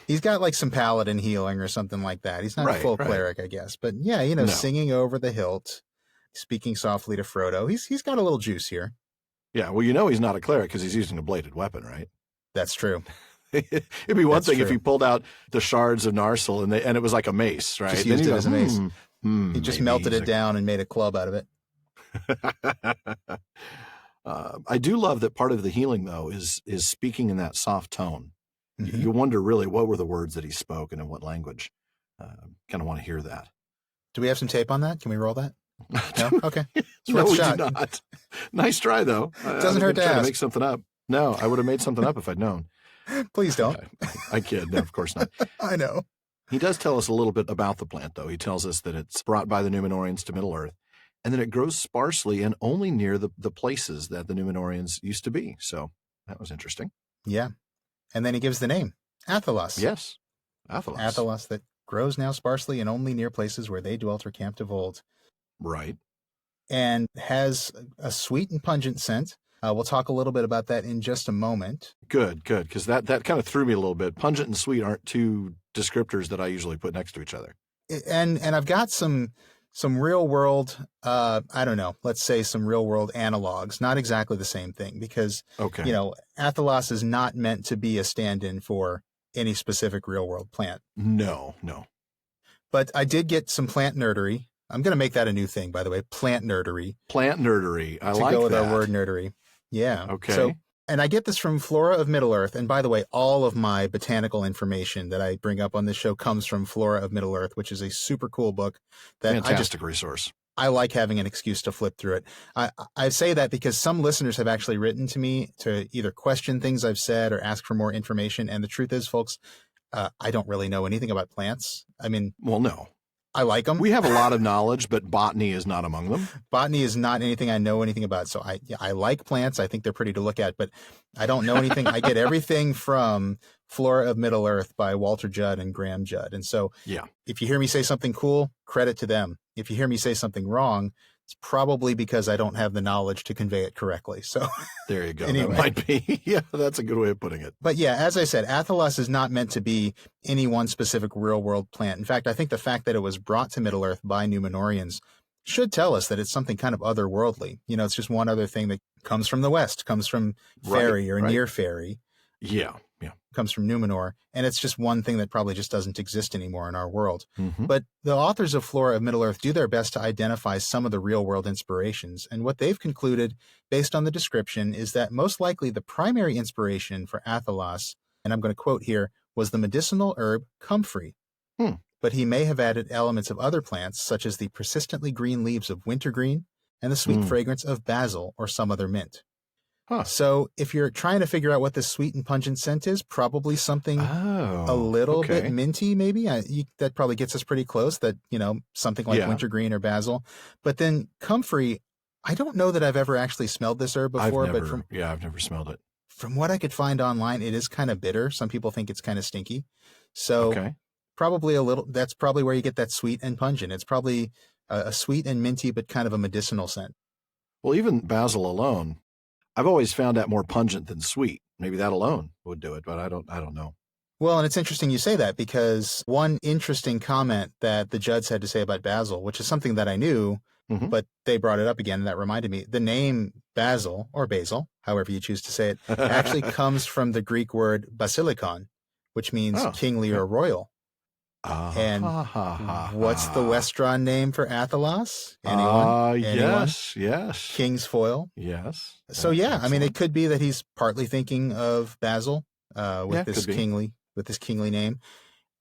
He's got like some paladin healing or something like that. He's not a full cleric, I guess. But yeah, singing over the hilt, speaking softly to Frodo. He's got a little juice here. Yeah, well, he's not a cleric because he's using a bladed weapon, right? That's true. It'd be one thing if he pulled out the shards of Narsil and it was like a mace, right? Just used it as a mace. He just melted it down and made a club out of it. I do love that part of the healing, though, is speaking in that soft tone. Mm-hmm. You wonder really what were the words that he spoke and in what language. Kind of want to hear that. Do we have some tape on that? Can we roll that? No? Okay. No, we do not. Nice try, though. Doesn't hurt to ask. Make something up. No, I would have made something up if I'd known. Please don't. I kid. No, of course not. I know. He does tell us a little bit about the plant, though. He tells us that it's brought by the Númenóreans to Middle-earth, and then it grows sparsely and only near the places that the Númenóreans used to be. So that was interesting. Yeah. And then he gives the name, athelas. Yes, athelas. Athelas that grows now sparsely and only near places where they dwelt or camped of old. Right. And has a sweet and pungent scent, We'll talk a little bit about that in just a moment. Good, because that kind of threw me a little bit. Pungent and sweet aren't two descriptors that I usually put next to each other. And I've got some real world, I don't know, let's say some real world analogs, not exactly the same thing, because, athelas is not meant to be a stand-in for any specific real world plant. No. But I did get some plant nerdery. I'm going to make that a new thing, by the way, plant nerdery. Plant nerdery. I like that. To go with our word nerdery. Yeah. Okay. So, and I get this from Flora of Middle-earth. And by the way, all of my botanical information that I bring up on this show comes from Flora of Middle-earth, which is a super cool book that fantastic resource. I like having an excuse to flip through it. I say that because some listeners have actually written to me to either question things I've said or ask for more information. And the truth is, folks, I don't really know anything about plants. I mean, well, no. I like them. We have a lot of knowledge, but botany is not among them. Botany is not anything I know anything about. So I like plants. I think they're pretty to look at, but I don't know anything. I get everything from Flora of Middle-earth by Walter Judd and Graham Judd. And so if you hear me say something cool, credit to them. If you hear me say something wrong, it's probably because I don't have the knowledge to convey it correctly. So there you go. Anyway. That might be. Yeah, that's a good way of putting it. But yeah, as I said, athelas is not meant to be any one specific real world plant. In fact, I think the fact that it was brought to Middle-earth by Númenóreans should tell us that it's something kind of otherworldly. It's just one other thing that comes from the West, comes from fairy or near fairy. Yeah. Comes from Númenor, and it's just one thing that probably just doesn't exist anymore in our world. Mm-hmm. But the authors of Flora of Middle-earth do their best to identify some of the real-world inspirations, and what they've concluded, based on the description, is that most likely the primary inspiration for athelas, and I'm going to quote here, was the medicinal herb comfrey. But he may have added elements of other plants, such as the persistently green leaves of wintergreen and the sweet fragrance of basil or some other mint. So if you're trying to figure out what this sweet and pungent scent is, probably something a little bit minty, maybe. That probably gets us pretty close, that, something like wintergreen or basil. But then comfrey, I don't know that I've ever actually smelled this herb before. I've never smelled it. From what I could find online, it is kind of bitter. Some people think it's kind of stinky. So probably that's probably where you get that sweet and pungent. It's probably a sweet and minty, but kind of a medicinal scent. Well, even basil alone, I've always found that more pungent than sweet. Maybe that alone would do it, but I don't know. Well, and it's interesting you say that, because one interesting comment that the Judds had to say about basil, which is something that I knew, but they brought it up again, and that reminded me. The name basil, or basil, however you choose to say it, actually comes from the Greek word basilikon, which means kingly or royal. And what's the Westron name for athelas? Anyone? Yes. King's foil. Yes. So it could be that he's partly thinking of basil with this kingly name.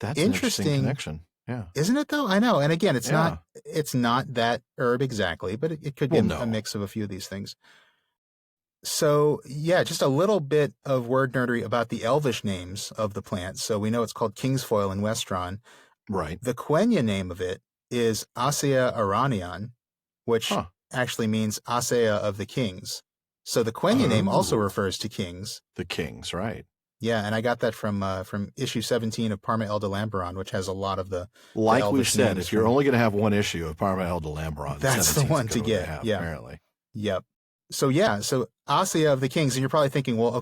That's an interesting connection. Yeah. Isn't it though? I know. And again, it's not that herb exactly, but it could be a mix of a few of these things. So, just a little bit of word nerdery about the Elvish names of the plant. So we know it's called kingsfoil in Westron. Right. The Quenya name of it is Asea Aranian, which actually means Asea of the Kings. So the Quenya name also refers to kings. The kings, right. Yeah, and I got that from issue 17 of Parma El de Lambaron, which has a lot of the like the we said, names if you're only going to have one issue of Parma El de Lambaron, that's the one to get. Apparently. Yep. So Asea of the Kings, and you're probably thinking, well,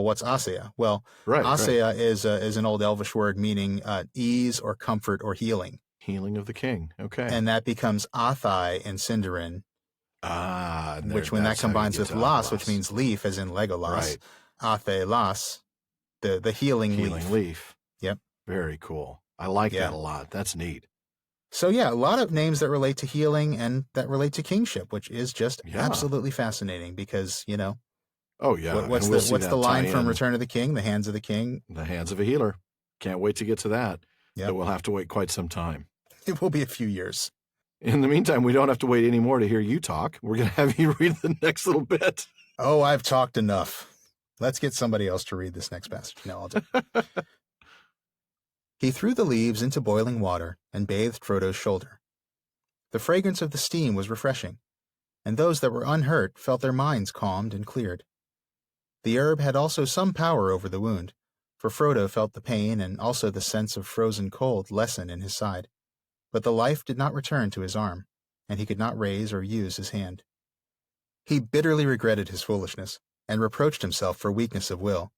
what's Asea? Well, Asea is an old Elvish word meaning ease or comfort or healing. Healing of the king. Okay. And that becomes Athai in Sindarin. Which when that combines with las, which means leaf, as in Legolas, athelas, the healing leaf. Yep. Very cool. I like that a lot. That's neat. So a lot of names that relate to healing and that relate to kingship, which is just absolutely fascinating because, what's the line from Return of the King? The hands of the king. The hands of a healer. Can't wait to get to that. Yep. But we'll have to wait quite some time. It will be a few years. In the meantime, we don't have to wait any more to hear you talk. We're going to have you read the next little bit. Oh, I've talked enough. Let's get somebody else to read this next passage. No, I'll do it. He threw the leaves into boiling water and bathed Frodo's shoulder. The fragrance of the steam was refreshing, and those that were unhurt felt their minds calmed and cleared. The herb had also some power over the wound, for Frodo felt the pain and also the sense of frozen cold lessen in his side. But the life did not return to his arm, and he could not raise or use his hand. He bitterly regretted his foolishness, and reproached himself for weakness of will,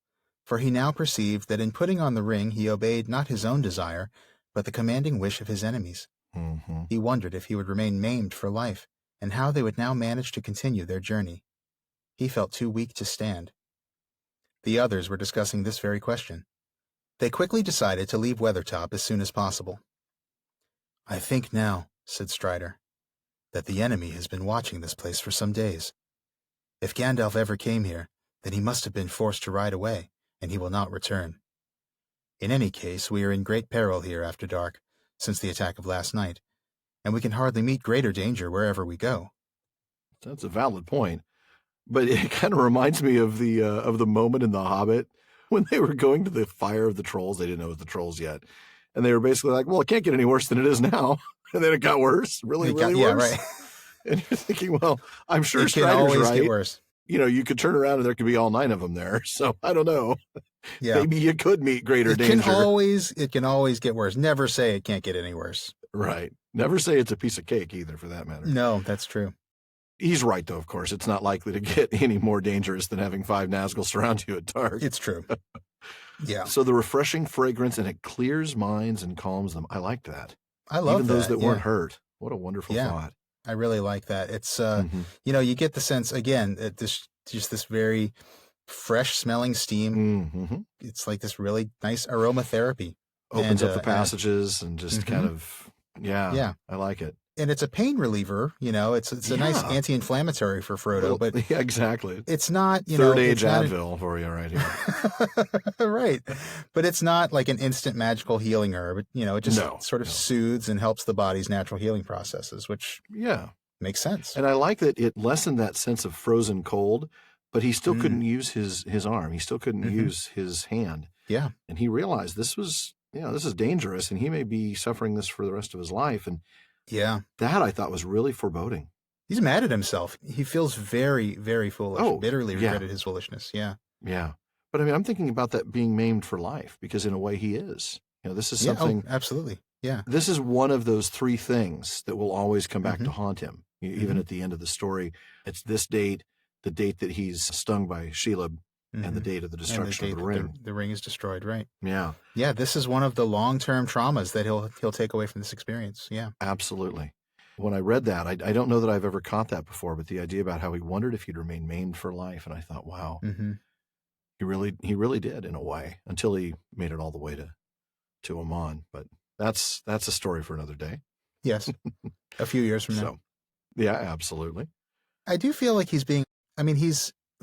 for he now perceived that in putting on the ring he obeyed not his own desire, but the commanding wish of his enemies. Mm-hmm. He wondered if he would remain maimed for life, and how they would now manage to continue their journey. He felt too weak to stand. The others were discussing this very question. They quickly decided to leave Weathertop as soon as possible. "I think now," said Strider, "that the enemy has been watching this place for some days. If Gandalf ever came here, then he must have been forced to ride away, and he will not return. In any case, we are in great peril here after dark, since the attack of last night, and we can hardly meet greater danger wherever we go." That's a valid point. But it kind of reminds me of the moment in The Hobbit when they were going to the fire of the trolls. They didn't know it was the trolls yet. And they were basically like, well, it can't get any worse than it is now. And then it got worse, really worse. Yeah, right. And you're thinking, well, I'm sure It can Strider's always right. get worse. You know, you could turn around and there could be all 9 of them there. So I don't know. Yeah. Maybe you could meet greater It danger. can always get worse. Never say it can't get any worse. Right. Never say it's a piece of cake either, for that matter. No, that's true. He's right, though, of course. It's not likely to get any more dangerous than having 5 Nazgul surround you at dark. It's true. Yeah. So the refreshing fragrance, and it clears minds and calms them. I liked that. I love Even those that yeah. weren't hurt. What a wonderful thought. I really like that. It's, you get the sense, again, that just this very fresh smelling steam. Mm-hmm. It's like this really nice aromatherapy. Opens up the passages and just kind of, I like it. And it's a pain reliever, it's a nice anti-inflammatory for Frodo, but yeah, exactly. it's not, Third age Advil for you right here. Right. But it's not like an instant magical healing herb. It just sort of soothes and helps the body's natural healing processes, which makes sense. And I like that it lessened that sense of frozen cold, but he still couldn't use his arm. He still couldn't use his hand. Yeah. And he realized this is dangerous, and he may be suffering this for the rest of his life. And that I thought was really foreboding. He's mad at himself. He feels very, very foolish, bitterly regretted his foolishness. Yeah. Yeah. But I mean, I'm thinking about that being maimed for life, because in a way he is. This is something. Absolutely. Yeah. This is one of those 3 things that will always come back to haunt him. Even at the end of the story, it's this date, the date that he's stung by Shelob, and the date of the destruction of the ring. The ring is destroyed, right? Yeah. Yeah, this is one of the long-term traumas that he'll take away from this experience. Yeah. Absolutely. When I read that, I don't know that I've ever caught that before, but the idea about how he wondered if he'd remain maimed for life, and I thought, wow, he really did in a way, until he made it all the way to Oman. But that's a story for another day. Yes. A few years from now. So, yeah, absolutely. I do feel like he's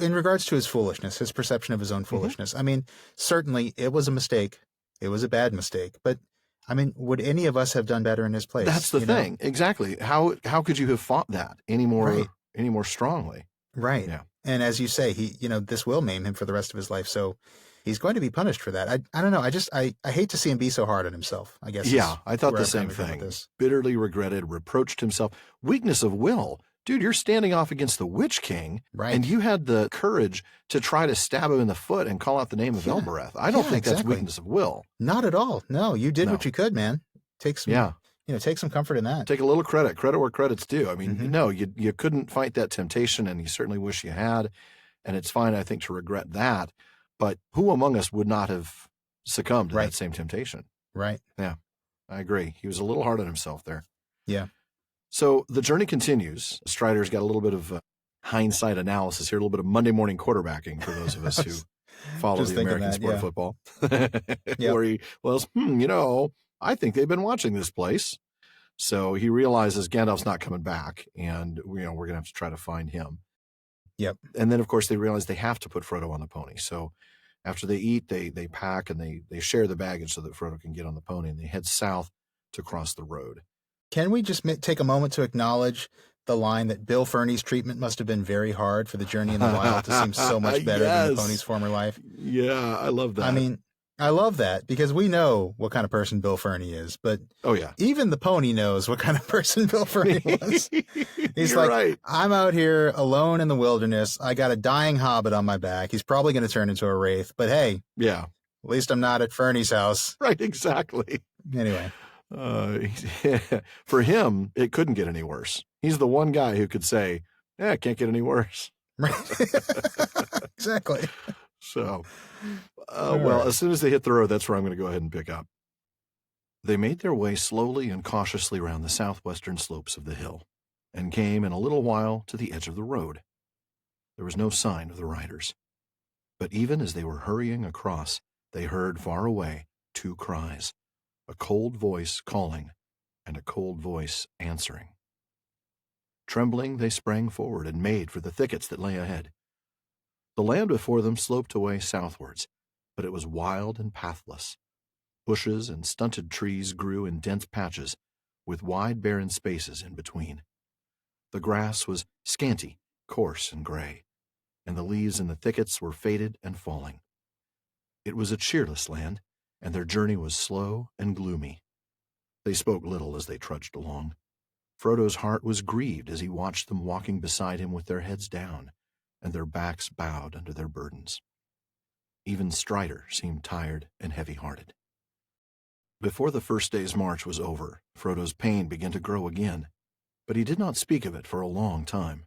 in regards to his foolishness, his perception of his own foolishness. I mean, certainly it was a mistake. It was a bad mistake. But, I mean, would any of us have done better in his place? That's the thing. Exactly. How could you have fought that any more strongly? Right. Yeah. And as you say, this will maim him for the rest of his life. So he's going to be punished for that. I don't know. I hate to see him be so hard on himself, I guess. Yeah, I thought the same thing. Bitterly regretted, reproached himself. Weakness of will. Dude, you're standing off against the Witch King, and you had the courage to try to stab him in the foot and call out the name of Elbereth. I don't think that's weakness of will. Not at all. No, you did what you could, man. Take some comfort in that. Take a little credit where credit's due. I mean, no, you couldn't fight that temptation, and you certainly wish you had. And it's fine, I think, to regret that. But who among us would not have succumbed to that same temptation? Right. Yeah, I agree. He was a little hard on himself there. Yeah. So the journey continues. Strider's got a little bit of hindsight analysis here, a little bit of Monday morning quarterbacking for those of us who follow the American sport of football. Where he I think they've been watching this place. So he realizes Gandalf's not coming back, and we're going to have to try to find him. Yep. And then, of course, they realize they have to put Frodo on the pony. So after they eat, they pack, and they share the baggage so that Frodo can get on the pony, and they head south to cross the road. Can we just take a moment to acknowledge the line that Bill Ferny's treatment must have been very hard for the journey in the wild to seem so much better than the pony's former life? Yeah, I love that. I mean, I love that because we know what kind of person Bill Ferny is, but even the pony knows what kind of person Bill Ferny was. He's You're right. I'm out here alone in the wilderness. I got a dying hobbit on my back. He's probably going to turn into a wraith, but hey, at least I'm not at Ferny's house. Right, exactly. Anyway. For him, it couldn't get any worse. He's the one guy who could say, Yeah, it can't get any worse. Right. Exactly. So, All well, right. as soon as they hit the road, that's where I'm going to go ahead and pick up. They made their way slowly and cautiously around the southwestern slopes of the hill and came in a little while to the edge of the road. There was no sign of the riders. But even as they were hurrying across, they heard far away 2 cries, a cold voice calling and a cold voice answering. Trembling, they sprang forward and made for the thickets that lay ahead. The land before them sloped away southwards, but it was wild and pathless. Bushes and stunted trees grew in dense patches, with wide barren spaces in between. The grass was scanty, coarse, and gray, and the leaves in the thickets were faded and falling. It was a cheerless land, and their journey was slow and gloomy. They spoke little as they trudged along. Frodo's heart was grieved as he watched them walking beside him with their heads down and their backs bowed under their burdens. Even Strider seemed tired and heavy-hearted. Before the first day's march was over, Frodo's pain began to grow again, but he did not speak of it for a long time.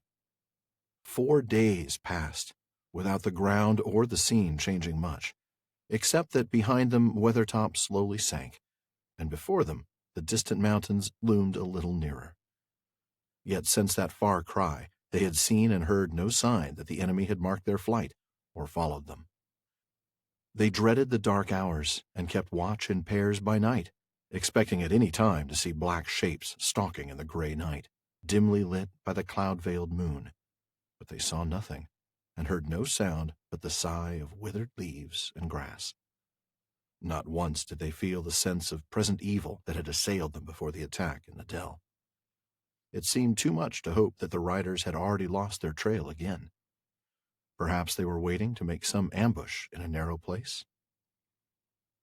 4 days passed without the ground or the scene changing much, except that behind them Weathertop slowly sank, and before them the distant mountains loomed a little nearer. Yet since that far cry, they had seen and heard no sign that the enemy had marked their flight or followed them. They dreaded the dark hours and kept watch in pairs by night, expecting at any time to see black shapes stalking in the gray night, dimly lit by the cloud-veiled moon. But they saw nothing and heard no sound but the sigh of withered leaves and grass. Not once did they feel the sense of present evil that had assailed them before the attack in the dell. It seemed too much to hope that the riders had already lost their trail again. Perhaps they were waiting to make some ambush in a narrow place.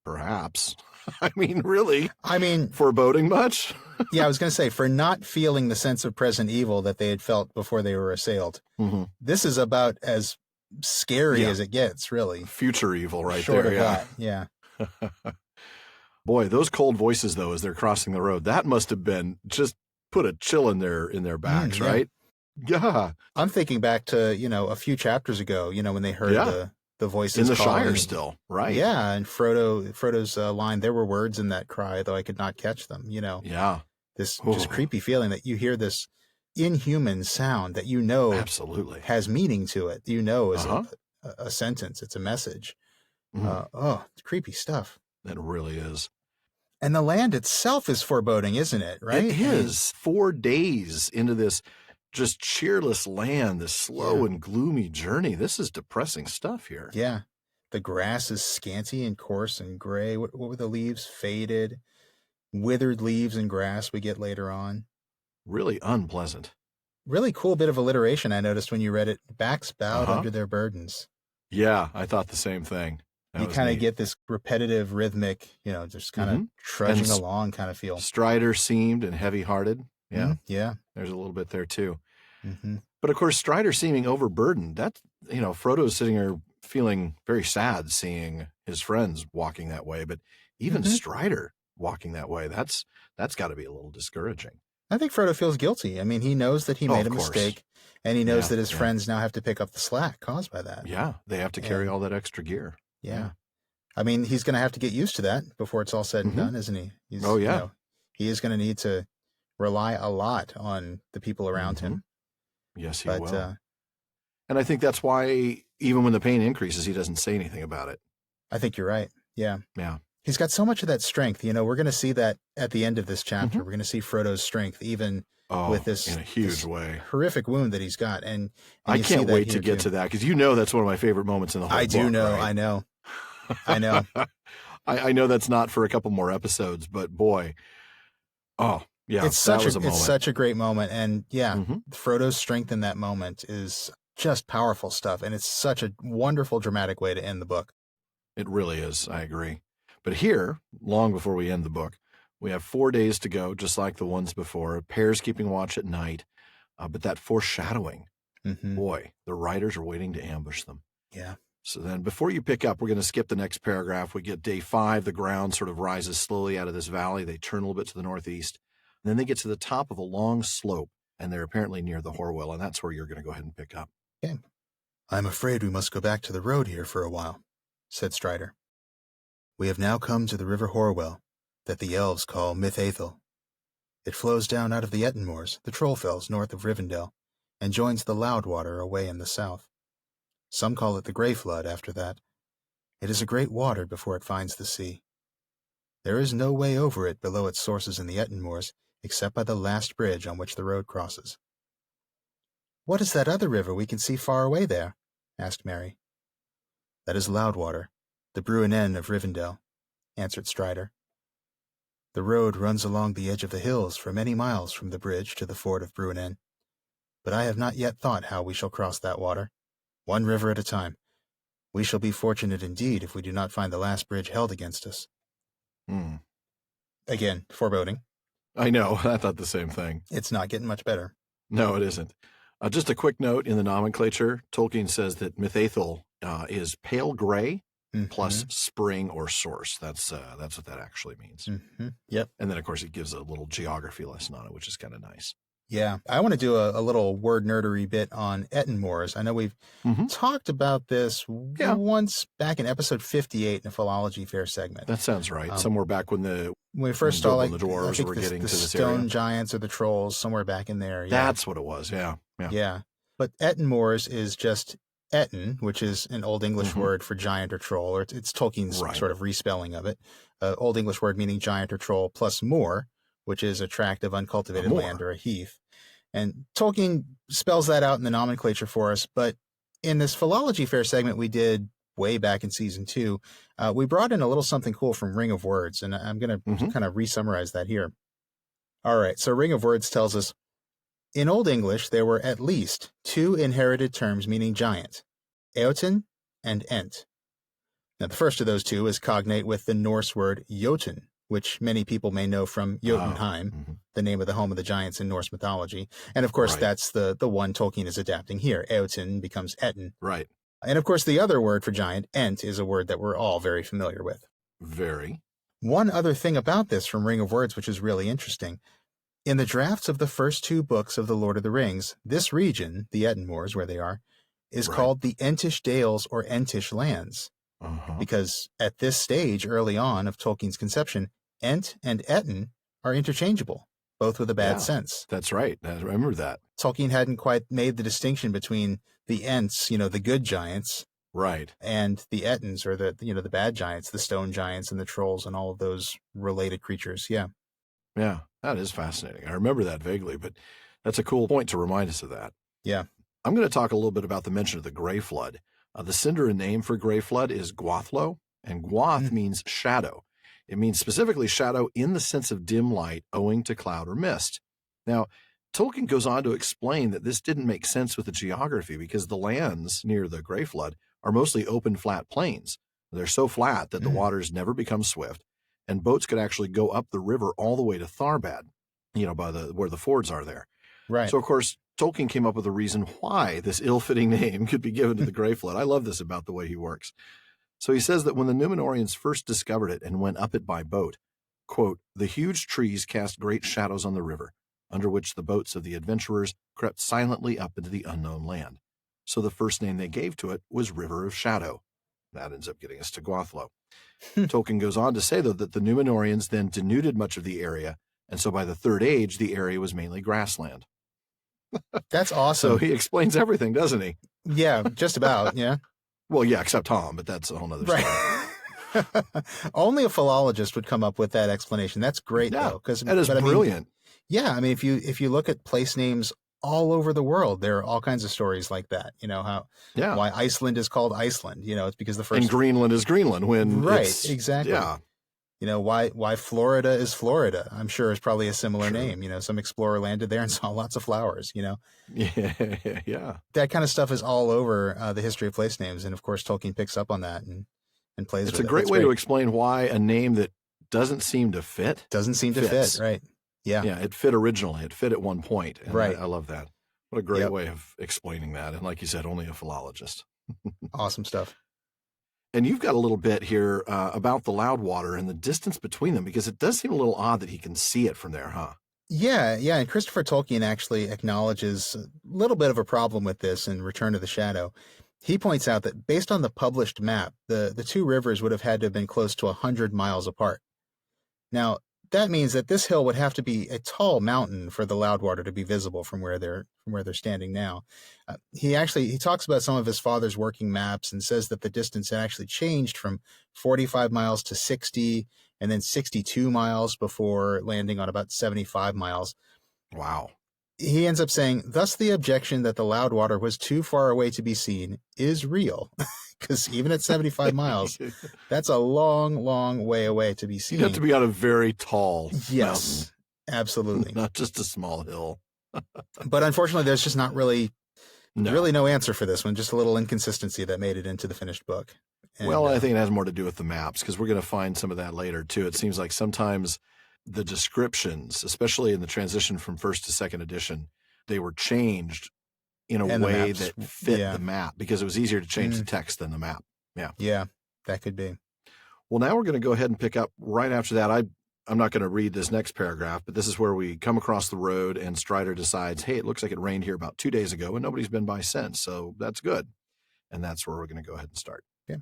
Perhaps. I mean, really? I mean, foreboding much? yeah, I was going to say, for not feeling the sense of present evil that they had felt before they were assailed, this is about as scary as it gets, really. Future evil right Short there, of yeah. that, yeah. Boy, those cold voices, though, as they're crossing the road, that must have been just put a chill in their backs, right? Yeah. I'm thinking back to, a few chapters ago, when they heard the voices in the calling. Shire still, right? Yeah, and Frodo's line, there were words in that cry, though I could not catch them, Yeah. This just creepy feeling that you hear this inhuman sound that absolutely has meaning to it. Is a sentence. It's a message. It's creepy stuff. It really is. And the land itself is foreboding, isn't it? Right? It is. 4 days into this just cheerless land, this slow and gloomy journey. This is depressing stuff here. Yeah. The grass is scanty and coarse and gray. What were the leaves? Faded, withered leaves and grass we get later on. Really unpleasant. Really cool bit of alliteration I noticed when you read it. Backs bowed under their burdens. Yeah, I thought the same thing. You kind of get this repetitive, rhythmic, just kind of trudging along kind of feel. Strider seemed and heavy-hearted. Yeah. Yeah. There's a little bit there, too. But, of course, Strider seeming overburdened, that, Frodo's sitting there feeling very sad seeing his friends walking that way. But even Strider walking that way, that's got to be a little discouraging. I think Frodo feels guilty. I mean, he knows that he made a mistake, and he knows that his friends now have to pick up the slack caused by that. Yeah, they have to carry all that extra gear. Yeah. I mean, he's going to have to get used to that before it's all said and done, isn't he? He is going to need to rely a lot on the people around him. Yes, he will. And I think that's why even when the pain increases, he doesn't say anything about it. I think you're right. Yeah. Yeah. He's got so much of that strength. We're going to see that at the end of this chapter. We're going to see Frodo's strength even with this in a huge way, horrific wound that he's got. And I can't wait to get to that because that's one of my favorite moments in the whole book. I do know. Right? I know. I know. I know that's not for a couple more episodes, but boy, it's such a great moment. And Frodo's strength in that moment is just powerful stuff. And it's such a wonderful, dramatic way to end the book. It really is. I agree. But here, long before we end the book, we have 4 days to go, just like the ones before. Pairs keeping watch at night. But that foreshadowing, boy, the riders are waiting to ambush them. Yeah. So then before you pick up, we're going to skip the next paragraph. We get day 5. The ground sort of rises slowly out of this valley. They turn a little bit to the northeast. And then they get to the top of a long slope and they're apparently near the Horwell, and that's where you're going to go ahead and pick up. Okay. I'm afraid we must go back to the road here for a while, said Strider. We have now come to the river Horwell, that the elves call Mythaethel. It flows down out of the Ettenmoors, the Trollfells north of Rivendell, and joins the Loudwater away in the south. Some call it the Grey Flood after that. It is a great water before it finds the sea. There is no way over it below its sources in the Ettenmoors, except by the last bridge on which the road crosses. What is that other river we can see far away there? Asked Mary. That is Loudwater, the Bruinen of Rivendell, answered Strider. The road runs along the edge of the hills for many miles from the bridge to the ford of Bruinen, but I have not yet thought how we shall cross that water, one river at a time. We shall be fortunate indeed if we do not find the last bridge held against us. Again, foreboding. I know, I thought the same thing. It's not getting much better. No, it isn't. Just a quick note in the nomenclature, Tolkien says that Mythaethel is pale gray plus spring or source. That's what that actually means. Yep. And then, of course, it gives a little geography lesson on it, which is kind of nice. Yeah. I want to do a little word nerdery bit on Ettenmoors. I know we've talked about this once back in episode 58 in a Philology Fair segment. That sounds right. Somewhere back when we first saw the dwarves were getting to this stone area. Giants or the trolls, somewhere back in there. Yeah. That's what it was. Yeah. But Ettenmoors is just Etten, which is an Old English word for giant or troll, or it's Tolkien's sort of respelling of it. Old English word meaning giant or troll, plus moor, which is a tract of uncultivated land or a heath. And Tolkien spells that out in the nomenclature for us. But in this Philology Fair segment we did way back in season 2, we brought in a little something cool from Ring of Words, and I'm going to kind of re-summarize that here. All right, so Ring of Words tells us, in Old English, there were at least 2 inherited terms meaning giant, Eoten and Ent. Now, the first of those 2 is cognate with the Norse word Jotun, which many people may know from Jotunheim, the name of the home of the giants in Norse mythology. And, of course, that's the one Tolkien is adapting here. Eoten becomes Etten. Right. And, of course, the other word for giant, Ent, is a word that we're all very familiar with. Very. One other thing about this from Ring of Words, which is really interesting. In the drafts of the first 2 books of The Lord of the Rings, this region, the Ettenmoors, where they are, is called the Entish Dales or Entish Lands. Because at this stage, early on of Tolkien's conception, Ent and Etten are interchangeable, both with a bad sense. That's right. I remember that. Tolkien hadn't quite made the distinction between the Ents, the good giants, and the Ettins, or the bad giants, the stone giants and the trolls and all of those related creatures. Yeah, that is fascinating. I remember that vaguely, but that's a cool point to remind us of that. Yeah. I'm going to talk a little bit about the mention of the Grey Flood. The Sindarin name for Grey Flood is Gwathlo, and Gwath means shadow. It means specifically shadow in the sense of dim light owing to cloud or mist. Now, Tolkien goes on to explain that this didn't make sense with the geography because the lands near the Grey Flood are mostly open, flat plains. They're so flat that the waters never become swift, and boats could actually go up the river all the way to Tharbad, by where the fords are there. Right. So, of course, Tolkien came up with a reason why this ill-fitting name could be given to the Grey Flood. I love this about the way he works. So he says that when the Númenóreans first discovered it and went up it by boat, quote, the huge trees cast great shadows on the river, under which the boats of the adventurers crept silently up into the unknown land. So the first name they gave to it was River of Shadow. That ends up getting us to Gwathlo. Tolkien goes on to say, though, that the Númenóreans then denuded much of the area, and so by the Third Age, the area was mainly grassland. That's awesome. So he explains everything, doesn't he? Yeah, just about, yeah. Well, yeah, except Tom, but that's a whole nother story. Only a philologist would come up with that explanation. That's great, though. That is brilliant. If you look at place names all over the world, there are all kinds of stories like that. Why Iceland is called Iceland. It's because the first... And Greenland is Greenland when exactly. Yeah. Why Florida is Florida, I'm sure is probably a similar name. Some explorer landed there and saw lots of flowers, Yeah. That kind of stuff is all over the history of place names. And of course, Tolkien picks up on that and plays with it. It's a great way to explain why a name that doesn't seem to fit. Doesn't seem to fit, right. Yeah. Yeah, it fit originally. It fit at one point. And right. I love that. What a great way of explaining that. And like you said, only a philologist. Awesome stuff. And you've got a little bit here about the Loudwater and the distance between them, because it does seem a little odd that he can see it from there, huh? Yeah, and Christopher Tolkien actually acknowledges a little bit of a problem with this in Return of the Shadow. He points out that based on the published map, the two rivers would have had to have been close to 100 miles apart. Now, that means that this hill would have to be a tall mountain for the Loudwater to be visible from where they're standing now. He talks about some of his father's working maps and says that the distance had actually changed from 45 miles to 60 and then 62 miles before landing on about 75 miles. Wow. He ends up saying, thus the objection that the Loudwater was too far away to be seen is real. Because even at 75 miles, that's a long, long way away to be seen. You have to be on a very tall Yes, mountain. Absolutely. Not just a small hill. But unfortunately, there's just not really no answer for this one, just a little inconsistency that made it into the finished book. And, I think it has more to do with the maps, because we're going to find some of that later, too. It seems like sometimes the descriptions, especially in the transition from first to second edition, they were changed in a way that fit the map, because it was easier to change the text than the map. Yeah, that could be. Well, now we're going to go ahead and pick up right after that. I'm not going to read this next paragraph, but this is where we come across the road and Strider decides, hey, it looks like it rained here about 2 days ago and nobody's been by since, so that's good. And that's where we're going to go ahead and start. Yeah.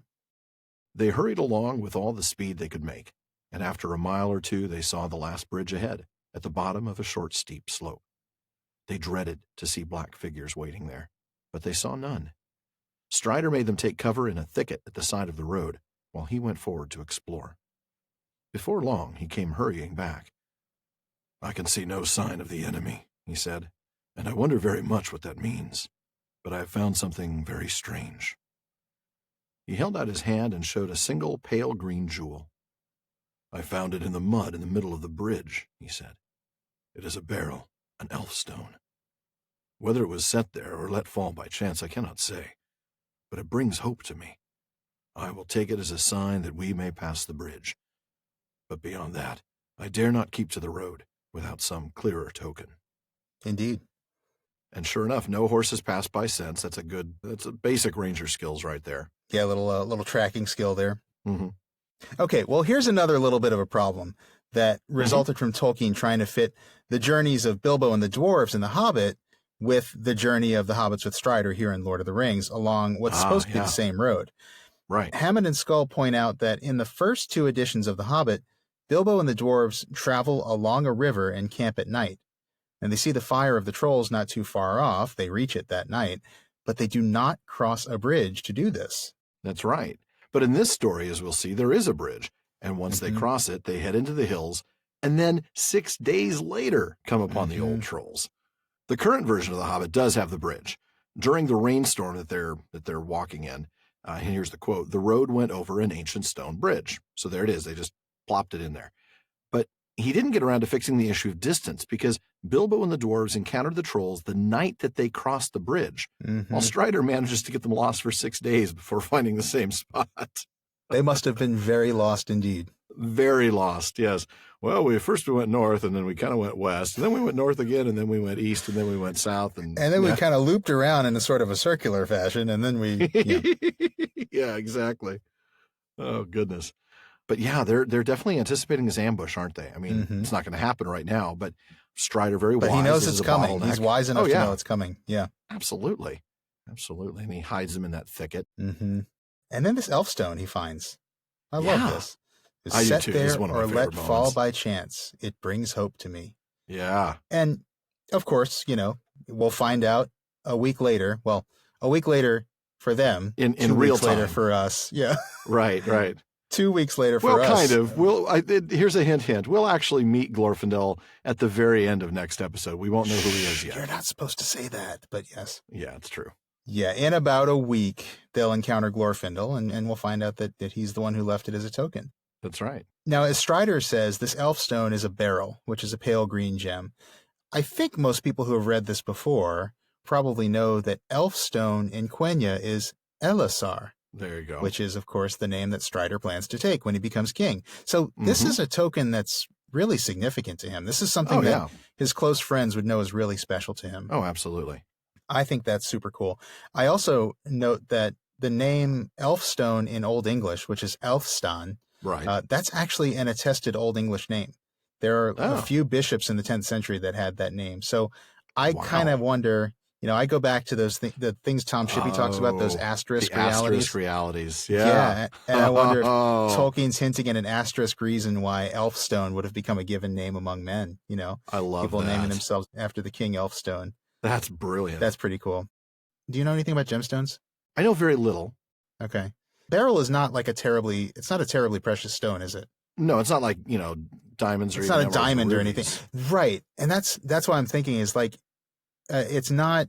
They hurried along with all the speed they could make, and after a mile or two, they saw the last bridge ahead at the bottom of a short, steep slope. They dreaded to see black figures waiting there, but they saw none. Strider made them take cover in a thicket at the side of the road while he went forward to explore. Before long, he came hurrying back. I can see no sign of the enemy, he said, and I wonder very much what that means, but I have found something very strange. He held out his hand and showed a single pale green jewel. I found it in the mud in the middle of the bridge, he said. It is a beryl, an elf stone. Whether it was set there or let fall by chance, I cannot say, but it brings hope to me. I will take it as a sign that we may pass the bridge. But beyond that, I dare not keep to the road without some clearer token. Indeed. And sure enough, no horses passed by since. That's a basic ranger skills right there. Yeah, a little tracking skill there. Mm-hmm. Okay, well, here's another little bit of a problem that resulted from Tolkien trying to fit the journeys of Bilbo and the dwarves in The Hobbit with the journey of the hobbits with Strider here in Lord of the Rings along what's supposed to be the same road. Right. Hammond and Scull point out that in the first two editions of The Hobbit, Bilbo and the dwarves travel along a river and camp at night. And they see the fire of the trolls not too far off. They reach it that night, but they do not cross a bridge to do this. That's right. But in this story, as we'll see, there is a bridge. And once they cross it, they head into the hills, and then 6 days later come upon the old trolls. The current version of The Hobbit does have the bridge. During the rainstorm that they're walking in, and here's the quote, the road went over an ancient stone bridge. So there it is. They just plopped it in there. But he didn't get around to fixing the issue of distance because Bilbo and the dwarves encountered the trolls the night that they crossed the bridge, while Strider manages to get them lost for 6 days before finding the same spot. They must have been very lost indeed. Very lost, yes. Well, we went north, and then we kind of went west, and then we went north again, and then we went east, and then we went south. And then we kind of looped around in a sort of a circular fashion, and then we... Yeah, exactly. Oh, goodness. But yeah, they're definitely anticipating this ambush, aren't they? I mean, it's not going to happen right now, but Strider very wise. But he knows it's coming. He's wise enough to know it's coming. Yeah. Absolutely. Absolutely. And he hides them in that thicket. Mm-hmm. And then this elf stone he finds. I love this. It's I set do too. there One of my or favorite let fall moments. by chance. It brings hope to me. Yeah. And of course, we'll find out a week later. Well, a week later for them. In 2 real weeks time. later for us. Yeah. Right. 2 weeks later for us. Well, kind of. Here's a hint. We'll actually meet Glorfindel at the very end of next episode. We won't know who he is yet. You're not supposed to say that, but yes. Yeah, it's true. Yeah, in about a week, they'll encounter Glorfindel, and we'll find out that he's the one who left it as a token. That's right. Now, as Strider says, this elf stone is a beryl, which is a pale green gem. I think most people who have read this before probably know that elf stone in Quenya is Elisar. There you go. Which is, of course, the name that Strider plans to take when he becomes king. So this is a token that's really significant to him. This is something that his close friends would know is really special to him. Oh, absolutely. I think that's super cool. I also note that the name Elfstone in Old English, which is Elfstan, right. That's actually an attested Old English name. There are a Oh. few bishops in the 10th century that had that name. So I Wow. kind of wonder, I go back to those the things Tom Shippey talks about, those asterisk the realities. asterisk realities. Yeah. And I wonder if Tolkien's hinting at an asterisk reason why Elfstone would have become a given name among men, I love people that. naming themselves after the king Elfstone. That's brilliant. That's pretty cool. Do you know anything about gemstones? I know very little. Okay. Beryl is not like it's not a terribly precious stone, is it? No, it's not like, diamonds or It's even not a diamond or rubies. anything. Right. And that's what I'm thinking is like, it's not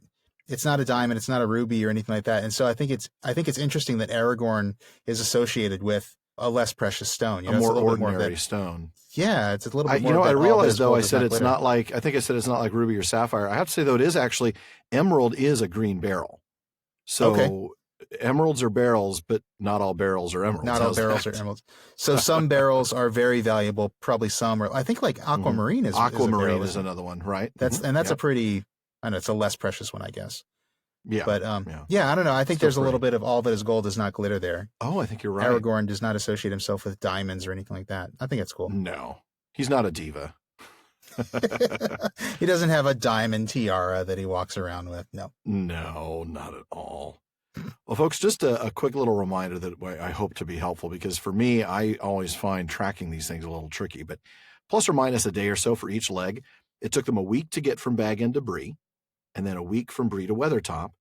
a diamond, it's not a ruby or anything like that. And so I think it's interesting that Aragorn is associated with a less precious stone. A more ordinary stone. Yeah, it's a little bit more. I realized though, I said it's not like ruby or sapphire. I have to say though, it is actually, emerald is a green beryl. So okay. Emeralds are beryls, but not all beryls are emeralds. Not all beryls are emeralds. So some beryls are very valuable. Probably some are. I think like aquamarine is. Aquamarine is another one, right? That's a pretty. I know it's a less precious one, I guess. Yeah. But yeah, I don't know. I think Still there's a little bit of all that is gold does not glitter there. Oh, I think you're right. Aragorn does not associate himself with diamonds or anything like that. I think it's cool. No, he's not a diva. He doesn't have a diamond tiara that he walks around with. No, not at all. Well, folks, just a quick little reminder that I hope to be helpful, because for me, I always find tracking these things a little tricky, but plus or minus a day or so for each leg. It took them a week to get from Bag End to Bree, and then a week from Bree to Weathertop,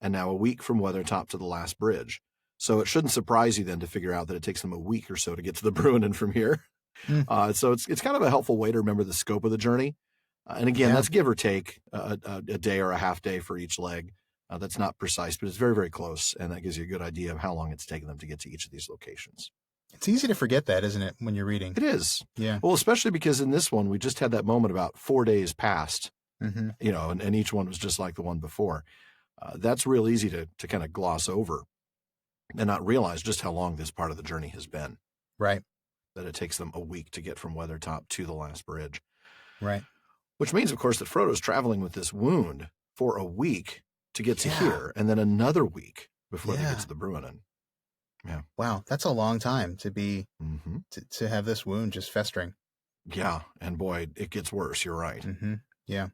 and now a week from Weathertop to the last bridge. So it shouldn't surprise you then to figure out that it takes them a week or so to get to the Bruinen from here. So it's kind of a helpful way to remember the scope of the journey. And again, that's give or take a day or a half day for each leg. That's not precise, but it's very, very close. And that gives you a good idea of how long it's taken them to get to each of these locations. It's easy to forget that, isn't it, when you're reading? It is. Yeah. Well, especially because in this one, we just had that moment about 4 days past, Mm-hmm. And each one was just like the one before. That's real easy to kind of gloss over and not realize just how long this part of the journey has been. Right. That it takes them a week to get from Weathertop to the last bridge. Right. Which means, of course, that Frodo's traveling with this wound for a week to get to here, and then another week before they get to the Bruinen. Yeah. Wow, that's a long time to be to have this wound just festering. Yeah, and boy, it gets worse. You're right. Mm-hmm. Yeah.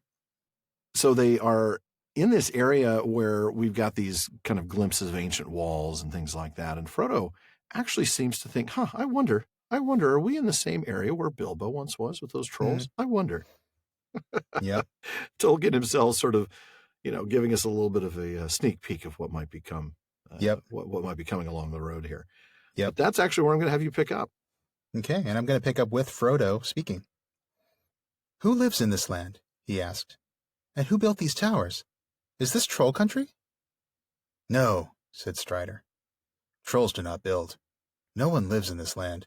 So they are in this area where we've got these kind of glimpses of ancient walls and things like that, and Frodo actually seems to think, I wonder, are we in the same area where Bilbo once was with those trolls? I wonder. Yep. Tolkien himself sort of, giving us a little bit of a sneak peek of what might become, what might be coming along the road here. Yep. But that's actually where I'm going to have you pick up. Okay, and I'm going to pick up with Frodo speaking. Who lives in this land? He asked. And who built these towers? Is this troll country? No, said Strider. Trolls do not build. No one lives in this land.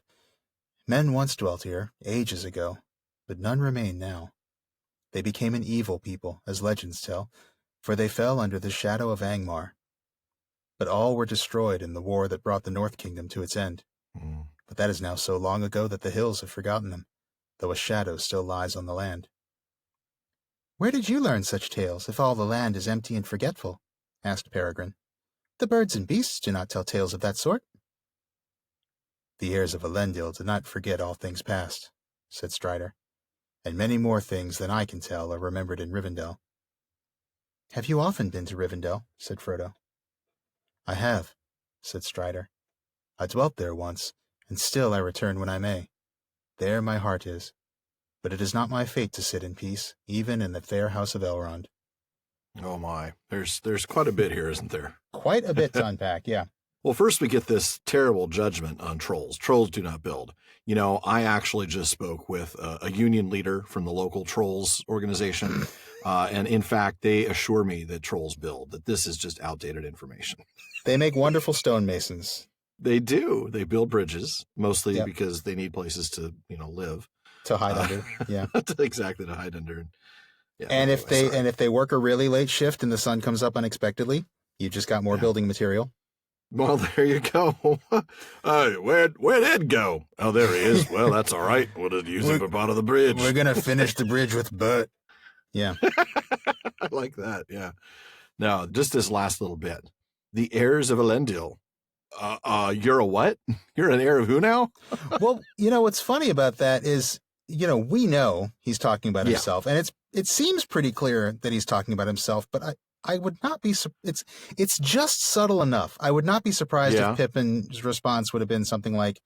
Men once dwelt here, ages ago, but none remain now. They became an evil people, as legends tell, for they fell under the shadow of Angmar. But all were destroyed in the war that brought the North Kingdom to its end. But that is now so long ago that the hills have forgotten them, though a shadow still lies on the land. Where did you learn such tales, if all the land is empty and forgetful? Asked Peregrine. The birds and beasts do not tell tales of that sort. The heirs of Elendil did not forget all things past, said Strider, and many more things than I can tell are remembered in Rivendell. Have you often been to Rivendell? Said Frodo. I have, said Strider. I dwelt there once, and still I return when I may. There my heart is, but it is not my fate to sit in peace, even in the fair house of Elrond. Oh my, there's quite a bit here, isn't there? Quite a bit to unpack, yeah. Well, first we get this terrible judgment on trolls. Trolls do not build. I actually just spoke with a union leader from the local trolls organization, and in fact, they assure me that trolls build, that this is just outdated information. They make wonderful stonemasons. They do. They build bridges, mostly because they need places to, live. To hide under, yeah. Exactly, to hide under. Yeah, and if they work a really late shift and the sun comes up unexpectedly, you just got more building material. Well, there you go. Where'd Ed go? Oh, there he is. Well, that's all right. We'll just use him for part of the bridge. We're going to finish the bridge with Bert. Yeah. I like that, yeah. Now, just this last little bit. The heirs of Elendil. You're a what? You're an heir of who now? Well, what's funny about that is we know he's talking about Yeah. himself, and it seems pretty clear that he's talking about himself, but I would not be, it's just subtle enough. I would not be surprised Yeah. if Pippin's response would have been something like,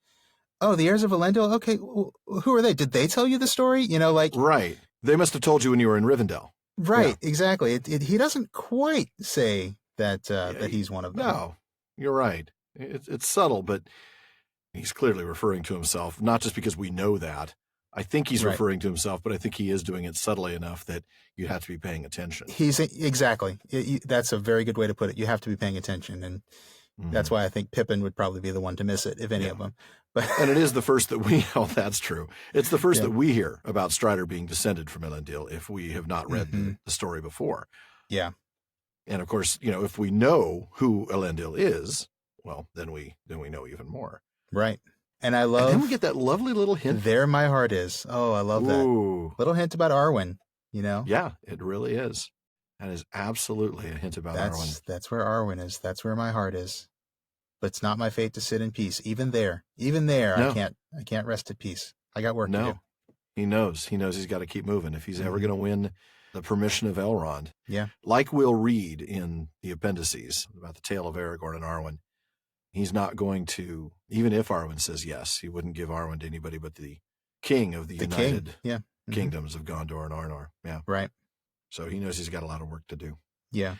oh, the heirs of Elendil? Okay, who are they? Did they tell you the story? Right. They must have told you when you were in Rivendell. Right, exactly. He doesn't quite say that that he's one of them. No, you're right. It's subtle, but he's clearly referring to himself, not just because we know that. I think he's referring to himself, but I think he is doing it subtly enough that you have to be paying attention. Exactly. That's a very good way to put it. You have to be paying attention, and that's why I think Pippin would probably be the one to miss it, if any of them. But and it is the first that that's true. It's the first that we hear about Strider being descended from Elendil if we have not read the story before. Yeah. And of course, if we know who Elendil is, well, then we know even more. Right. And I love... And then we get that lovely little hint. There my heart is. Oh, I love that. Little hint about Arwen, Yeah, it really is. That is absolutely a hint about Arwen. That's where Arwen is. That's where my heart is. But it's not my fate to sit in peace. Even there, no. I can't rest at peace. I got work to do. He knows he's got to keep moving if he's ever going to win the permission of Elrond. Yeah. Like we'll read in the appendices about the tale of Aragorn and Arwen. He's not going to, even if Arwen says yes, he wouldn't give Arwen to anybody but the king of the united kingdoms of Gondor and Arnor. Yeah. Right. So he knows he's got a lot of work to do. Yeah.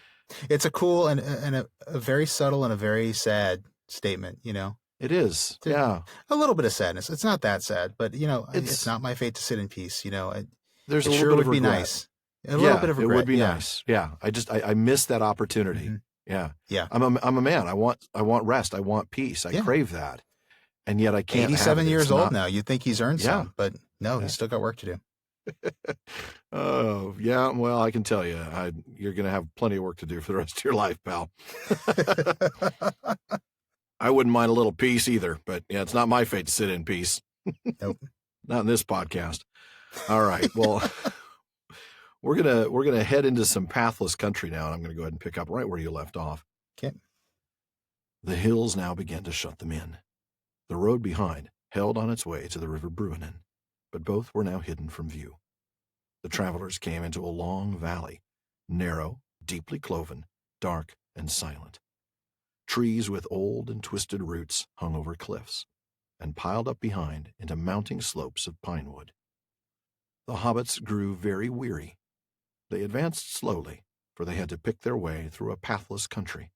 It's a cool and a very subtle and a very sad statement, It is. Yeah. A little bit of sadness. It's not that sad, but, it's not my fate to sit in peace, There's a little sure bit would of be regret. nice. A little bit of regret. It would be nice. Yeah. I missed that opportunity. Yeah. Yeah. I'm a man. I want rest. I want peace. I crave that. And yet I can't. 87 years old now. You'd think he's earned some, but no, he's still got work to do. Oh, yeah. Well, I can tell you, you're going to have plenty of work to do for the rest of your life, pal. I wouldn't mind a little peace either, but yeah, it's not my fate to sit in peace. Nope. Not in this podcast. All right. Well, we're gonna head into some pathless country now, and I'm gonna go ahead and pick up right where you left off. Okay. The hills now began to shut them in. The road behind held on its way to the river Bruinen, but both were now hidden from view. The travelers came into a long valley, narrow, deeply cloven, dark, and silent. Trees with old and twisted roots hung over cliffs, and piled up behind into mounting slopes of pine wood. The hobbits grew very weary. They advanced slowly, for they had to pick their way through a pathless country,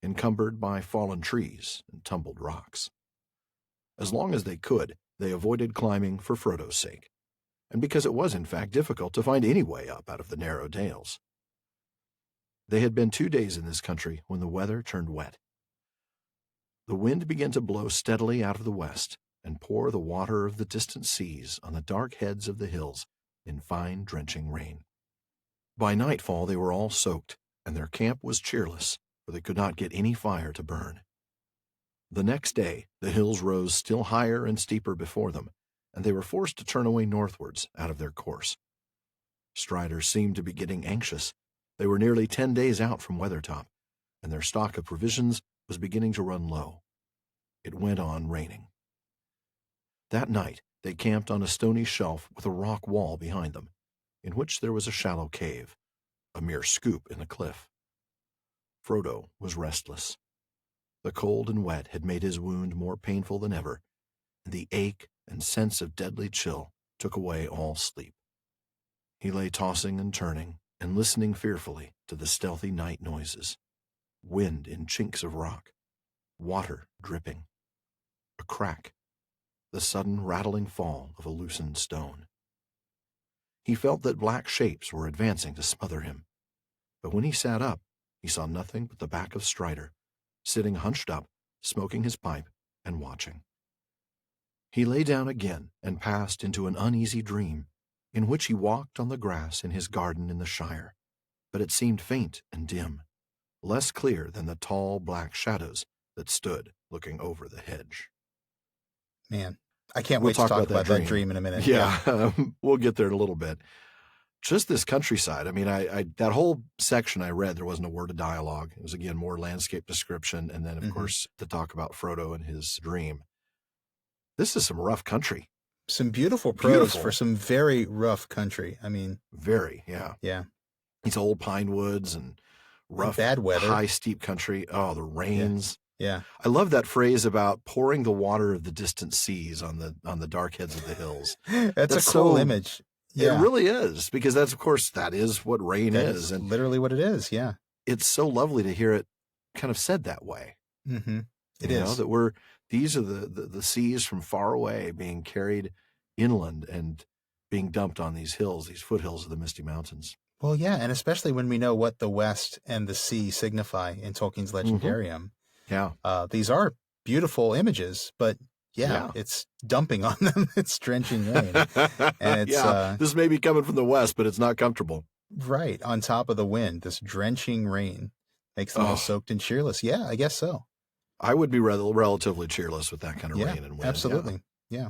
encumbered by fallen trees and tumbled rocks. As long as they could, they avoided climbing for Frodo's sake, and because it was in fact difficult to find any way up out of the narrow dales. They had been 2 days in this country when the weather turned wet. The wind began to blow steadily out of the west and pour the water of the distant seas on the dark heads of the hills in fine drenching rain. By nightfall they were all soaked, and their camp was cheerless, for they could not get any fire to burn. The next day the hills rose still higher and steeper before them, and they were forced to turn away northwards out of their course. Strider seemed to be getting anxious. They were nearly 10 days out from Weathertop, and their stock of provisions was beginning to run low. It went on raining. That night they camped on a stony shelf with a rock wall behind them, in which there was a shallow cave, a mere scoop in the cliff. Frodo was restless. The cold and wet had made his wound more painful than ever, and the ache and sense of deadly chill took away all sleep. He lay tossing and turning and listening fearfully to the stealthy night noises, wind in chinks of rock, water dripping, a crack, the sudden rattling fall of a loosened stone. He felt that black shapes were advancing to smother him, but when he sat up, he saw nothing but the back of Strider, sitting hunched up, smoking his pipe and watching. He lay down again and passed into an uneasy dream, in which he walked on the grass in his garden in the Shire, but it seemed faint and dim, less clear than the tall black shadows that stood looking over the hedge. Man, I can't wait to talk about that dream in a minute. Yeah, we'll get there in a little bit. Just this countryside. I mean, I that whole section I read, there wasn't a word of dialogue. It was, again, more landscape description, and then, of course, to talk about Frodo and his dream. This is some rough country. Some beautiful prose for some very rough country. I mean, very, yeah. Yeah. These old pine woods and rough, bad weather, high, steep country. Oh, the rains. Yeah. I love that phrase about pouring the water of the distant seas on the dark heads of the hills. That's a cool image. Yeah. It really is, because that's, of course, that is what rain is. And literally what it is. Yeah. It's so lovely to hear it kind of said that way. Mm-hmm. It you is. know, that these are the seas from far away being carried inland and being dumped on these hills, these foothills of the Misty Mountains. Well, yeah, and especially when we know what the West and the sea signify in Tolkien's Legendarium. Yeah. These are beautiful images, but it's dumping on them. It's drenching rain. And it's, this may be coming from the West, but it's not comfortable. Right, on top of the wind, this drenching rain makes them all soaked and cheerless. Yeah, I guess so. I would be relatively cheerless with that kind of rain and wind. Absolutely. Yeah.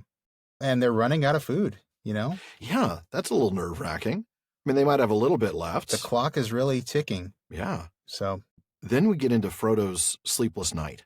And they're running out of food, you know? Yeah, that's a little nerve-wracking. I mean, they might have a little bit left. The clock is really ticking. Yeah. So then we get into Frodo's sleepless night.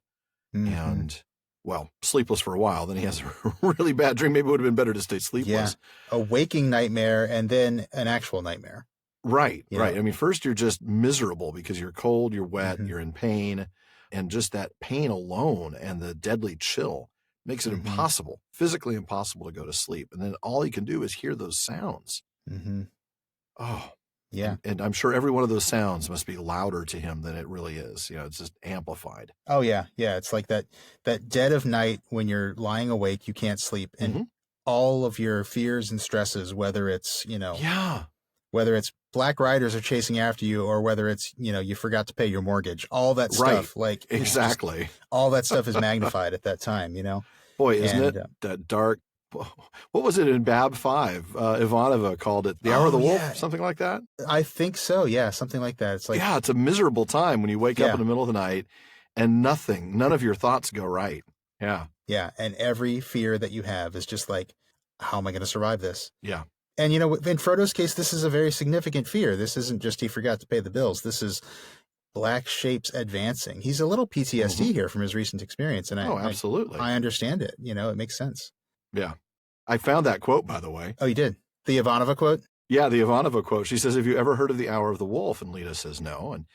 Mm-hmm. And, well, sleepless for a while. Then he has a really bad dream. Maybe it would have been better to stay sleepless. Yeah. A waking nightmare and then an actual nightmare. Right, right. I mean, first you're just miserable because you're cold, you're wet, you're in pain. And just that pain alone and the deadly chill makes it impossible, physically impossible to go to sleep. And then all you can do is hear those sounds. Mm-hmm. Oh, yeah. And I'm sure every one of those sounds must be louder to him than it really is. You know, it's just amplified. Oh, yeah. Yeah. It's like that dead of night when you're lying awake, you can't sleep. And all of your fears and stresses, whether it's, whether it's black riders are chasing after you or whether it's, you forgot to pay your mortgage, all that stuff, like exactly. All that stuff is magnified at that time, Boy, isn't it that dark? What was it in Bab 5? Ivanova called it the Hour of the Wolf, something like that. I think so. Yeah. Something like that. It's like, it's a miserable time when you wake up in the middle of the night and none of your thoughts go right. Yeah. Yeah. And every fear that you have is just like, how am I going to survive this? Yeah. And, in Frodo's case, this is a very significant fear. This isn't just he forgot to pay the bills. This is black shapes advancing. He's a little PTSD here from his recent experience. And absolutely. I understand it. It makes sense. Yeah. I found that quote, by the way. Oh, you did? The Ivanova quote? Yeah, the Ivanova quote. She says, have you ever heard of the Hour of the Wolf? And Lita says, no. And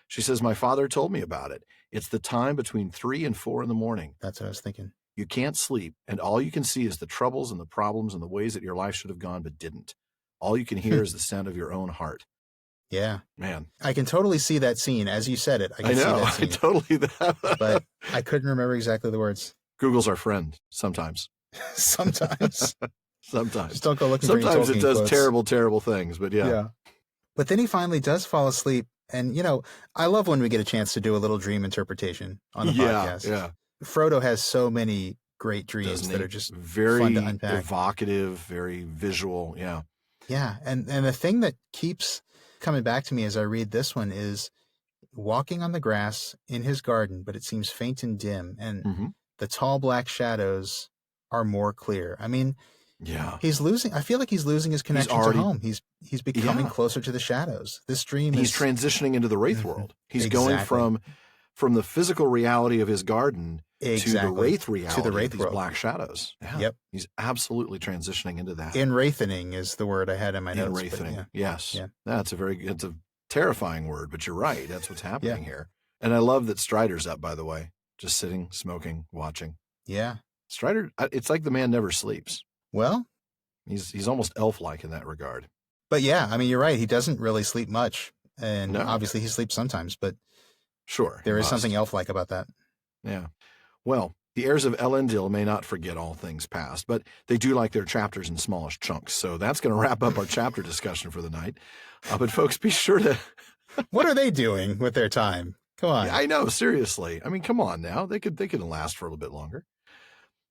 she says, my father told me about it. It's the time between 3 and 4 in the morning. That's what I was thinking. You can't sleep, and all you can see is the troubles and the problems and the ways that your life should have gone but didn't. All you can hear is the sound of your own heart. Yeah. Man. I can totally see that scene. As you said it, I can see that scene. I totally but I couldn't remember exactly the words. Google's our friend sometimes. Sometimes. Sometimes. Just don't go looking Sometimes for any it does quotes. terrible, terrible things, but yeah. But then he finally does fall asleep. And, I love when we get a chance to do a little dream interpretation on the podcast. Yeah. Frodo has so many great dreams that are just very fun to unpack. Evocative, very visual. Yeah. Yeah. And the thing that keeps coming back to me as I read this one is walking on the grass in his garden, but it seems faint and dim. And the tall black shadows are more clear. I mean, I feel like he's losing his connection to home. He's becoming closer to the shadows. This dream he's transitioning into the Wraith world. He's going from the physical reality of his garden to the Wraith reality, to the Wraith world. Black shadows. Yeah. Yep. He's absolutely transitioning into that. Enwrathening is the word I had in my notes. Enwrathening, yes. Yeah. It's a terrifying word, but you're right. That's what's happening here. And I love that Strider's up, by the way, just sitting, smoking, watching. Yeah. Strider, it's like the man never sleeps. Well, he's almost elf-like in that regard. But yeah, I mean, you're right. He doesn't really sleep much. And obviously he sleeps sometimes, but sure, there is something elf-like about that. Yeah. Well, the heirs of Elendil may not forget all things past, but they do like their chapters in smallish chunks. So that's going to wrap up our chapter discussion for the night. But folks, be sure to... What are they doing with their time? Come on. Yeah, I know, seriously. I mean, come on now. They could last for a little bit longer.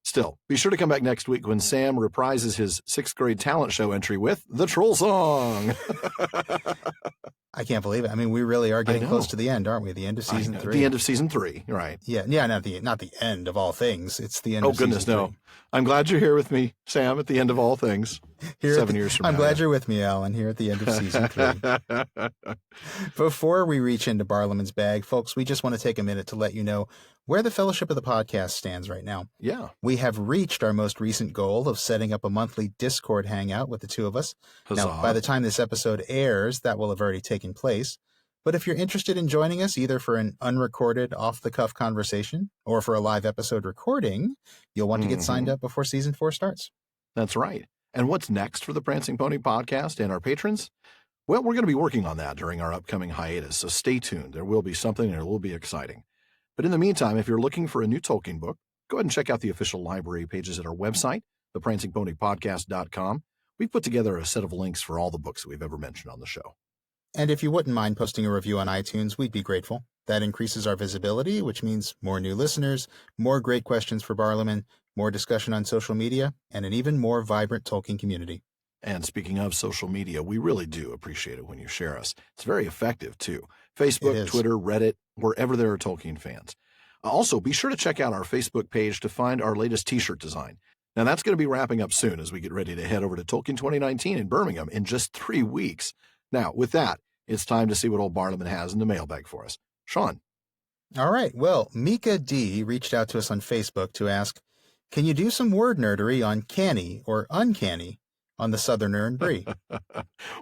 Still, be sure to come back next week when Sam reprises his 6th grade talent show entry with the Troll Song. I can't believe it. I mean, we really are getting close to the end, aren't we? The end of season 3. The end of season 3, right. Yeah, not the end of all things. It's the end of season 3. Oh, goodness, no. I'm glad you're here with me, Sam, at the end of all things. 7 years from now. I'm glad you're with me, Alan, here at the end of season 3. Before we reach into Barlaman's bag, folks, we just want to take a minute to let you know where the Fellowship of the Podcast stands right now. Yeah. We have reached our most recent goal of setting up a monthly Discord hangout with the two of us. Huzzah. Now, by the time this episode airs, that will have already taken place. But if you're interested in joining us, either for an unrecorded, off-the-cuff conversation or for a live episode recording, you'll want to get signed up before season 4 starts. That's right. And what's next for the Prancing Pony Podcast and our patrons? Well, we're going to be working on that during our upcoming hiatus, so stay tuned. There will be something, and it will be exciting. But in the meantime, if you're looking for a new Tolkien book, go ahead and check out the official library pages at our website, theprancingponypodcast.com. We've put together a set of links for all the books that we've ever mentioned on the show. And if you wouldn't mind posting a review on iTunes, we'd be grateful. That increases our visibility, which means more new listeners, more great questions for Barlaman, more discussion on social media, and an even more vibrant Tolkien community. And speaking of social media, we really do appreciate it when you share us. It's very effective, too. Facebook, Twitter, Reddit, wherever there are Tolkien fans. Also, be sure to check out our Facebook page to find our latest t-shirt design. Now, that's going to be wrapping up soon as we get ready to head over to Tolkien 2019 in Birmingham in just 3 weeks. Now, with that, it's time to see what old Barlaman has in the mailbag for us. Sean. All right. Well, Mika D. reached out to us on Facebook to ask, can you do some word nerdery on canny or uncanny on the Southerner and Bree?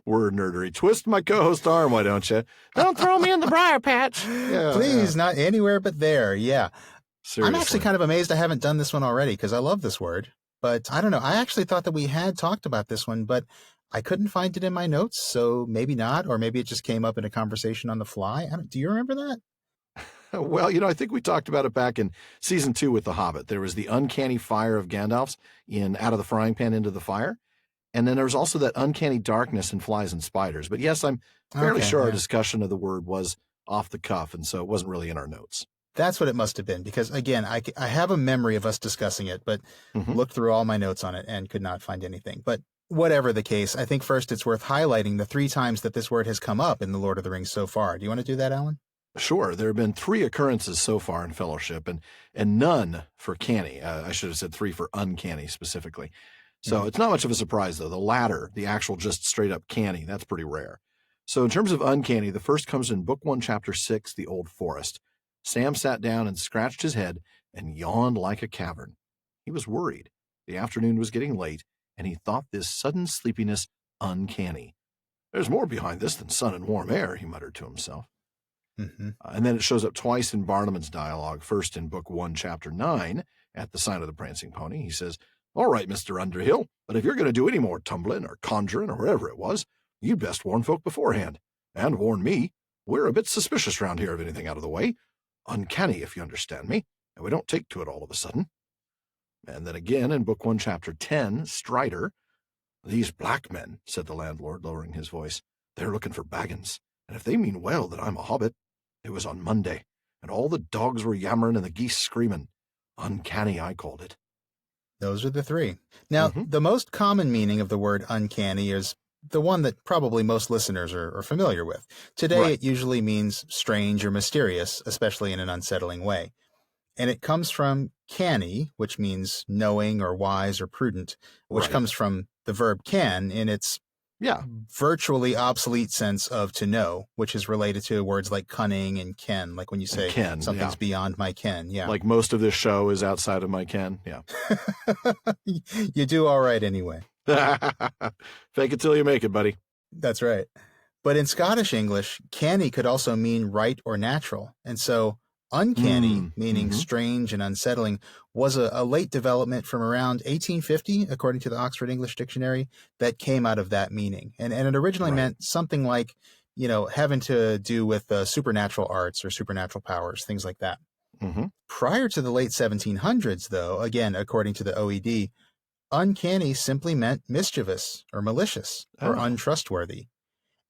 Word nerdery. Twist my co-host arm, why don't you? Don't throw me in the briar patch. Yeah, Please, not anywhere but there. Yeah. Seriously. I'm actually kind of amazed I haven't done this one already because I love this word. But I don't know. I actually thought that we had talked about this one, but I couldn't find it in my notes, so maybe not, or maybe it just came up in a conversation on the fly. Do you remember that? Well, I think we talked about it back in season 2 with The Hobbit. There was the uncanny fire of Gandalf's in Out of the Frying Pan into the Fire. And then there was also that uncanny darkness in Flies and Spiders. But yes, I'm fairly sure our discussion of the word was off the cuff, and so it wasn't really in our notes. That's what it must have been, because, again, I have a memory of us discussing it, but looked through all my notes on it and could not find anything. But whatever the case, I think first it's worth highlighting the 3 times that this word has come up in The Lord of the Rings so far. Do you want to do that, Alan? Sure. There have been 3 occurrences so far in Fellowship, and none for canny. I should have said 3 for uncanny specifically. So it's not much of a surprise, though. The latter, the actual just straight up canny, that's pretty rare. So in terms of uncanny, the first comes in Book 1, Chapter 6, The Old Forest. Sam sat down and scratched his head and yawned like a cavern. He was worried. The afternoon was getting late, and he thought this sudden sleepiness uncanny. There's more behind this than sun and warm air, he muttered to himself. And then it shows up twice in Barlaman's dialogue. First in Book 1, Chapter 9, at the sign of the Prancing Pony. He says, "All right, Mr. Underhill, but if you're going to do any more tumbling or conjuring or whatever it was, you'd best warn folk beforehand. And warn me. We're a bit suspicious round here of anything out of the way. Uncanny, if you understand me, and we don't take to it all of a sudden." And then again in Book 1, Chapter 10, Strider. "These black men," said the landlord, lowering his voice, "they're looking for Baggins, and if they mean well that I'm a hobbit, it was on Monday, and all the dogs were yammering and the geese screaming. Uncanny, I called it." Those are the 3. Now, the most common meaning of the word uncanny is the one that probably most listeners are familiar with. Today, it usually means strange or mysterious, especially in an unsettling way. And it comes from canny, which means knowing or wise or prudent, which comes from the verb can in its virtually obsolete sense of to know, which is related to words like cunning and ken, like when you say something's beyond my ken. Yeah. Like most of this show is outside of my ken. Yeah. You do all right anyway. Fake it till you make it, buddy. That's right. But in Scottish English, canny could also mean right or natural. And so uncanny, meaning strange and unsettling, was a late development from around 1850, according to the Oxford English Dictionary, that came out of that meaning. And it originally meant something like, having to do with supernatural arts or supernatural powers, things like that. Prior to the late 1700s, though, again, according to the OED, uncanny simply meant mischievous or malicious or untrustworthy.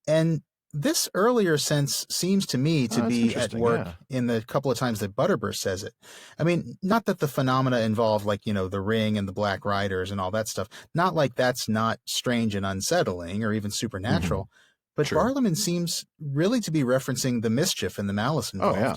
And this earlier sense seems to me to be at work in the couple of times that Butterburst says it. I mean, not that the phenomena involve like, the Ring and the Black Riders and all that stuff. Not like that's not strange and unsettling or even supernatural. But Barlaman seems really to be referencing the mischief and the malice involved. Oh, yeah.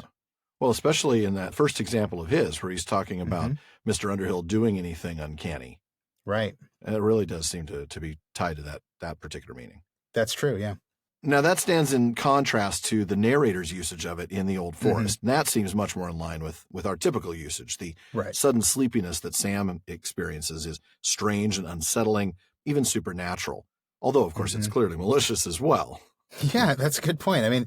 Well, especially in that first example of his where he's talking about Mr. Underhill doing anything uncanny. Right. And it really does seem to be tied to that particular meaning. That's true, yeah. Now, that stands in contrast to the narrator's usage of it in the Old Forest. And that seems much more in line with our typical usage. The sudden sleepiness that Sam experiences is strange and unsettling, even supernatural. Although, of course, it's clearly malicious as well. Yeah, that's a good point. I mean,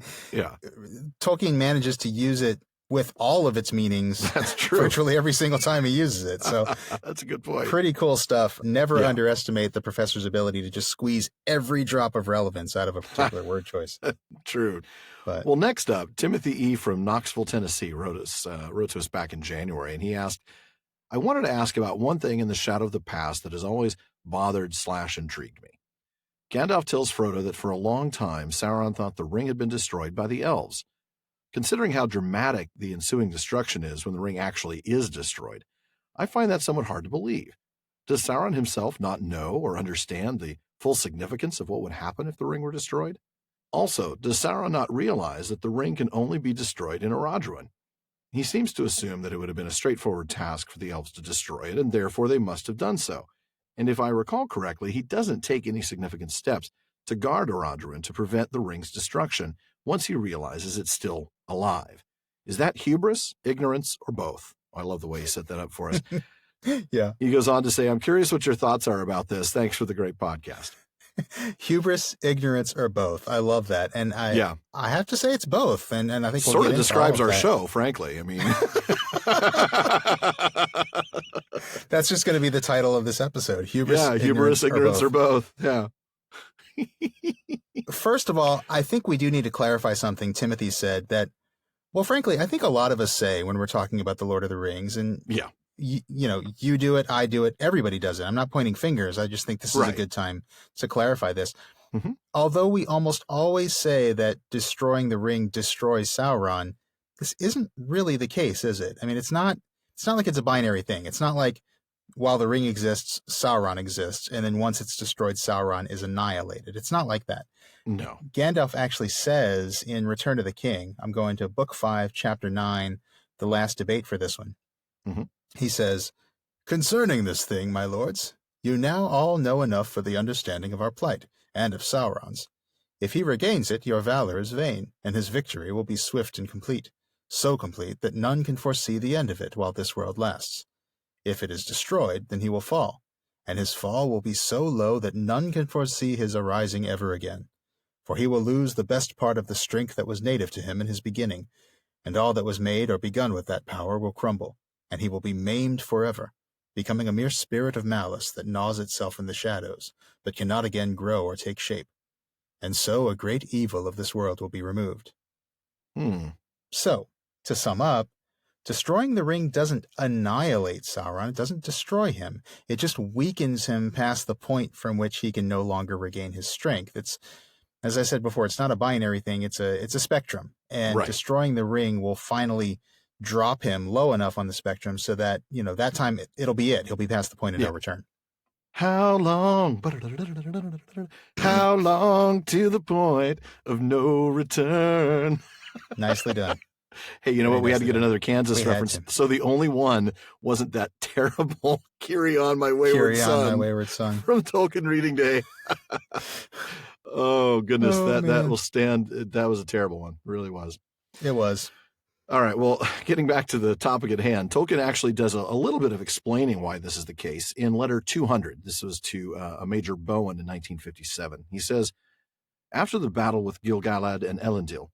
Tolkien manages to use it with all of its meanings. That's true. Virtually every single time he uses it. So that's a good point. Pretty cool stuff. Never underestimate the professor's ability to just squeeze every drop of relevance out of a particular word choice. True. But, well, next up, Timothy E. from Knoxville, Tennessee wrote to us back in January, and he asked, I wanted to ask about one thing in the shadow of the past that has always bothered/intrigued me. Gandalf tells Frodo that for a long time, Sauron thought the ring had been destroyed by the elves. Considering how dramatic the ensuing destruction is when the ring actually is destroyed, I find that somewhat hard to believe. Does Sauron himself not know or understand the full significance of what would happen if the ring were destroyed? Also, does Sauron not realize that the ring can only be destroyed in Eradruin? He seems to assume that it would have been a straightforward task for the elves to destroy it, and therefore they must have done so. And if I recall correctly, he doesn't take any significant steps to guard Eradruin to prevent the ring's destruction once he realizes it's still alive. Is that hubris, ignorance, or both? I love the way he set that up for us. Yeah. He goes on to say, I'm curious what your thoughts are about this. Thanks for the great podcast. Hubris, ignorance, or both. I love that. And I have to say it's both. And I think sort of describes our show, frankly. I mean, that's just going to be the title of this episode. Hubris, ignorance, or both. Yeah. First of all, I think we do need to clarify something Timothy said that, well, frankly, I think a lot of us say when we're talking about the Lord of the Rings, and you do it, I do it, everybody does it. I'm not pointing fingers. I just think this is a good time to clarify this. Although we almost always say that destroying the ring destroys Sauron, this isn't really the case, is it? I mean, it's not like it's a binary thing. It's not like while the ring exists, Sauron exists, and then once it's destroyed, Sauron is annihilated. It's not like that. No. Gandalf actually says in Return of the King, I'm going to Book 5, Chapter 9, the last debate for this one. He says, concerning this thing, my lords, you now all know enough for the understanding of our plight, and of Sauron's. If he regains it, your valor is vain, and his victory will be swift and complete, so complete that none can foresee the end of it while this world lasts. If it is destroyed, then he will fall, and his fall will be so low that none can foresee his arising ever again. For he will lose the best part of the strength that was native to him in his beginning, and all that was made or begun with that power will crumble, and he will be maimed forever, becoming a mere spirit of malice that gnaws itself in the shadows, but cannot again grow or take shape. And so a great evil of this world will be removed. So, to sum up, destroying the ring doesn't annihilate Sauron. It doesn't destroy him. It just weakens him past the point from which he can no longer regain his strength. It's, as I said before, it's not a binary thing. It's a spectrum. And destroying the ring will finally drop him low enough on the spectrum so that, that time it'll be it. He'll be past the point of no return. How long? How long to the point of no return? Nicely done. Hey, you know what? We had to get another Kansas reference. So the only one wasn't that terrible Carry On, My Wayward Son from Tolkien Reading Day. Oh, goodness. That will stand. That was a terrible one. It really was. It was. All right. Well, getting back to the topic at hand, Tolkien actually does a little bit of explaining why this is the case in letter 200. This was to a Major Bowen in 1957. He says, after the battle with Gil-galad and Elendil,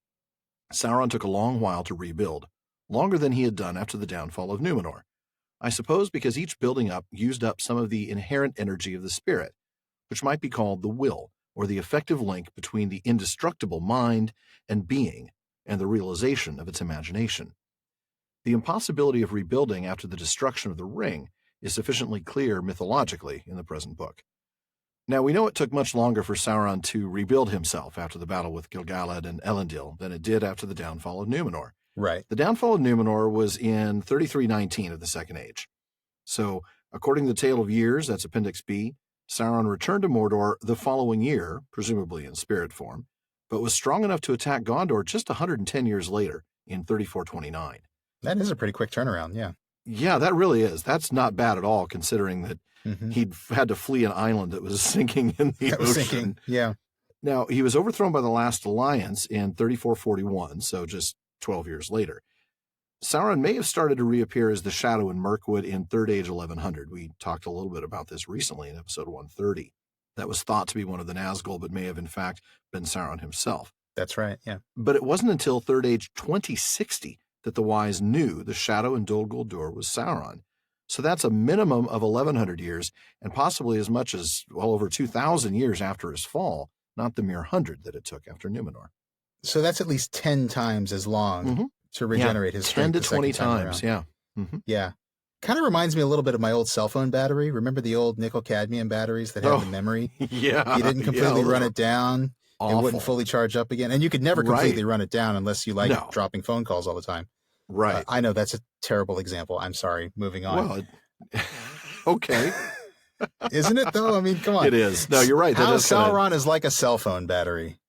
Sauron took a long while to rebuild, longer than he had done after the downfall of Númenor. I suppose because each building up used up some of the inherent energy of the spirit, which might be called the will, or the effective link between the indestructible mind and being, and the realization of its imagination. The impossibility of rebuilding after the destruction of the ring is sufficiently clear mythologically in the present book. Now, we know it took much longer for Sauron to rebuild himself after the battle with Gil-galad and Elendil than it did after the downfall of Númenor. Right. The downfall of Númenor was in 3319 of the Second Age. So, according to the Tale of Years, that's Appendix B, Sauron returned to Mordor the following year, presumably in spirit form, but was strong enough to attack Gondor just 110 years later, in 3429. That is a pretty quick turnaround, yeah. Yeah, that really is. That's not bad at all, considering that he'd had to flee an island that was sinking in the ocean. Yeah. Now, he was overthrown by the last alliance in 3441, so just 12 years later. Sauron may have started to reappear as the Shadow in Mirkwood in Third Age 1100. We talked a little bit about this recently in episode 130. That was thought to be one of the Nazgul, but may have in fact been Sauron himself. That's right, yeah. But it wasn't until Third Age 2060 that the wise knew the Shadow in Dol Guldur was Sauron. So that's a minimum of 1,100 years, and possibly as much as well over 2,000 years after his fall, not the mere 100 that it took after Numenor. So that's at least 10 times as long to regenerate his strength. 10 to 20 times, yeah. Yeah. Kind of reminds me a little bit of my old cell phone battery. Remember the old nickel-cadmium batteries that had the memory? Yeah. You didn't completely run it down. Awful. It wouldn't fully charge up again. And you could never completely run it down unless you like dropping phone calls all the time. Right. I know that's a terrible example. I'm sorry. Moving on. Well, okay. Isn't it, though? I mean, come on. It is. No, you're right. How Sauron is like a cell phone battery.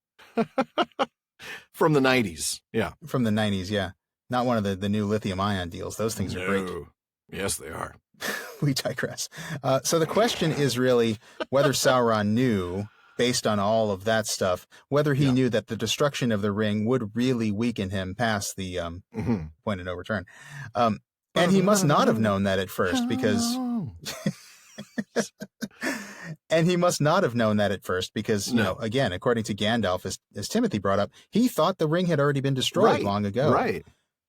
From the 90s. Yeah. From the 90s, yeah. Not one of the new lithium-ion deals. Those things are great. Yes, they are. We digress. So the question is really whether Sauron knew, based on all of that stuff, whether he knew that the destruction of the ring would really weaken him past the point of no return. And he must not have known that at first because... And he must not have known that at first because, you know, again, according to Gandalf, as Timothy brought up, he thought the ring had already been destroyed long ago. Right.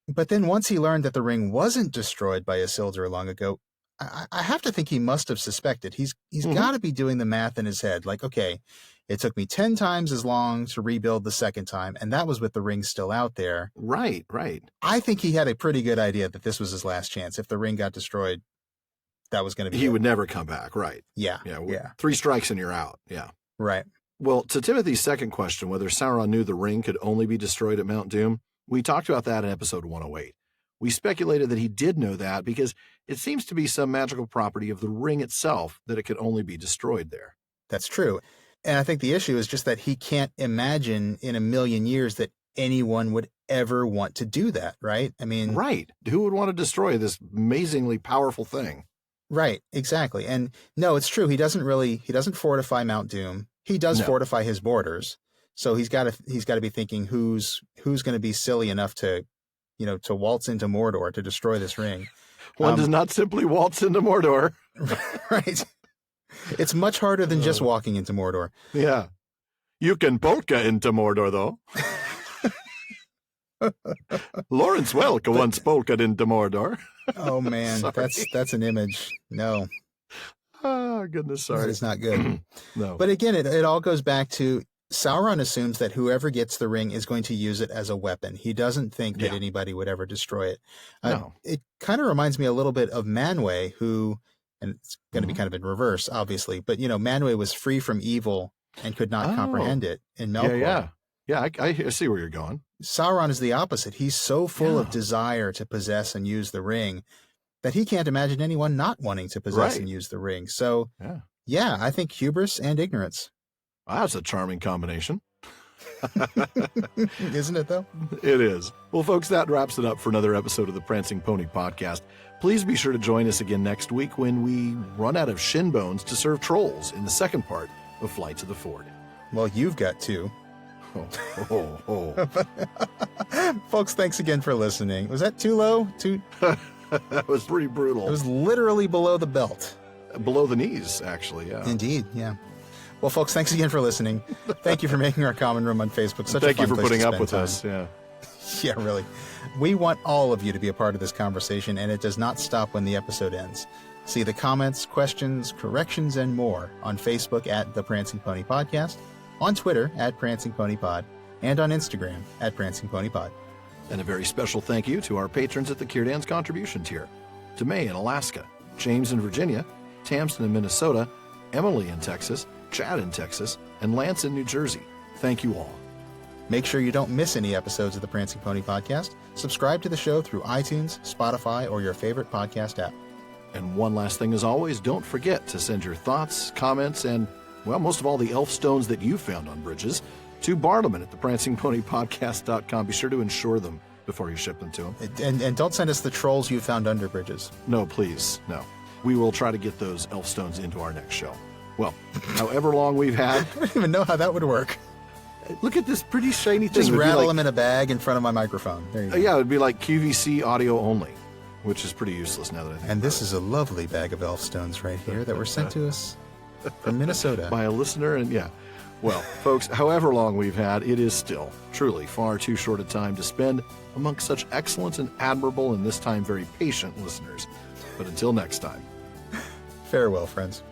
But then once he learned that the ring wasn't destroyed by Isildur long ago, I have to think he must have suspected. He's got to be doing the math in his head. Like, okay, it took me 10 times as long to rebuild the second time, and that was with the ring still out there. Right. I think he had a pretty good idea that this was his last chance. If the ring got destroyed, that was going to be He would never come back, right. Yeah. 3 strikes and you're out, yeah. Right. Well, to Timothy's second question, whether Sauron knew the ring could only be destroyed at Mount Doom, we talked about that in episode 108. We speculated that he did know that because it seems to be some magical property of the ring itself that it could only be destroyed there. That's true. And I think the issue is just that he can't imagine in a million years that anyone would ever want to do that, right? I mean... Right. Who would want to destroy this amazingly powerful thing? Right, exactly. And no, it's true. He doesn't fortify Mount Doom. He does fortify his borders. So he's got to be thinking who's going to be silly enough to, to waltz into Mordor to destroy this ring. One does not simply waltz into Mordor. Right. It's much harder than just walking into Mordor. Yeah. You can polka into Mordor, though. Lawrence Welk once polkaed into Mordor. Oh, man. That's an image. No. Oh, goodness, sorry. That is not good. No. But again, it all goes back to Sauron assumes that whoever gets the ring is going to use it as a weapon. He doesn't think that anybody would ever destroy it. No. It kind of reminds me a little bit of Manwë, who, and it's going to be kind of in reverse, obviously, but, Manwë was free from evil and could not comprehend it in Melkor. Yeah, I see where you're going. Sauron is the opposite. He's so full of desire to possess and use the ring that he can't imagine anyone not wanting to possess and use the ring. So, I think hubris and ignorance. Well, that's a charming combination. Isn't it, though? It is. Well, folks, that wraps it up for another episode of the Prancing Pony Podcast. Please be sure to join us again next week when we run out of shin bones to serve trolls in the second part of Flight to the Ford. Well, you've got to. Folks, thanks again for listening. Was that too low? That was pretty brutal. It was literally below the belt. Below the knees, actually, yeah. Indeed, yeah. Well, folks, thanks again for listening. Thank you for making our common room on Facebook such Thank a fun you for place putting to up spend with time. us, yeah. Yeah, really. We want all of you to be a part of this conversation, and it does not stop when the episode ends. See the comments, questions, corrections, and more on Facebook at The Prancing Pony Podcast, on Twitter at Prancing Pony Pod, and on Instagram at Prancing Pony Pod. And a very special thank you to our patrons at the Círdan's contribution tier. To May in Alaska, James in Virginia, Tamsin in Minnesota, Emily in Texas, Chad in Texas, and Lance in New Jersey. Thank you all. Make sure you don't miss any episodes of the Prancing Pony Podcast. Subscribe to the show through iTunes, Spotify, or your favorite podcast app. And one last thing as always, don't forget to send your thoughts, comments, and, well, most of all the elf stones that you found on bridges to Bartleman at theprancingponypodcast.com. Be sure to insure them before you ship them to them. And don't send us the trolls you found under bridges. No, please, no. We will try to get those elf stones into our next show. Well, however long we've had. I don't even know how that would work. Look at this pretty shiny thing. Just rattle them in a bag in front of my microphone. There you go. Yeah, it would be like QVC audio only, which is pretty useless now that I think And about this is a lovely bag of elf stones right here that were sent to us from Minnesota. by a listener. And yeah, well, folks, however long we've had, it is still truly far too short a time to spend amongst such excellent and admirable and this time very patient listeners. But until next time. Farewell, friends.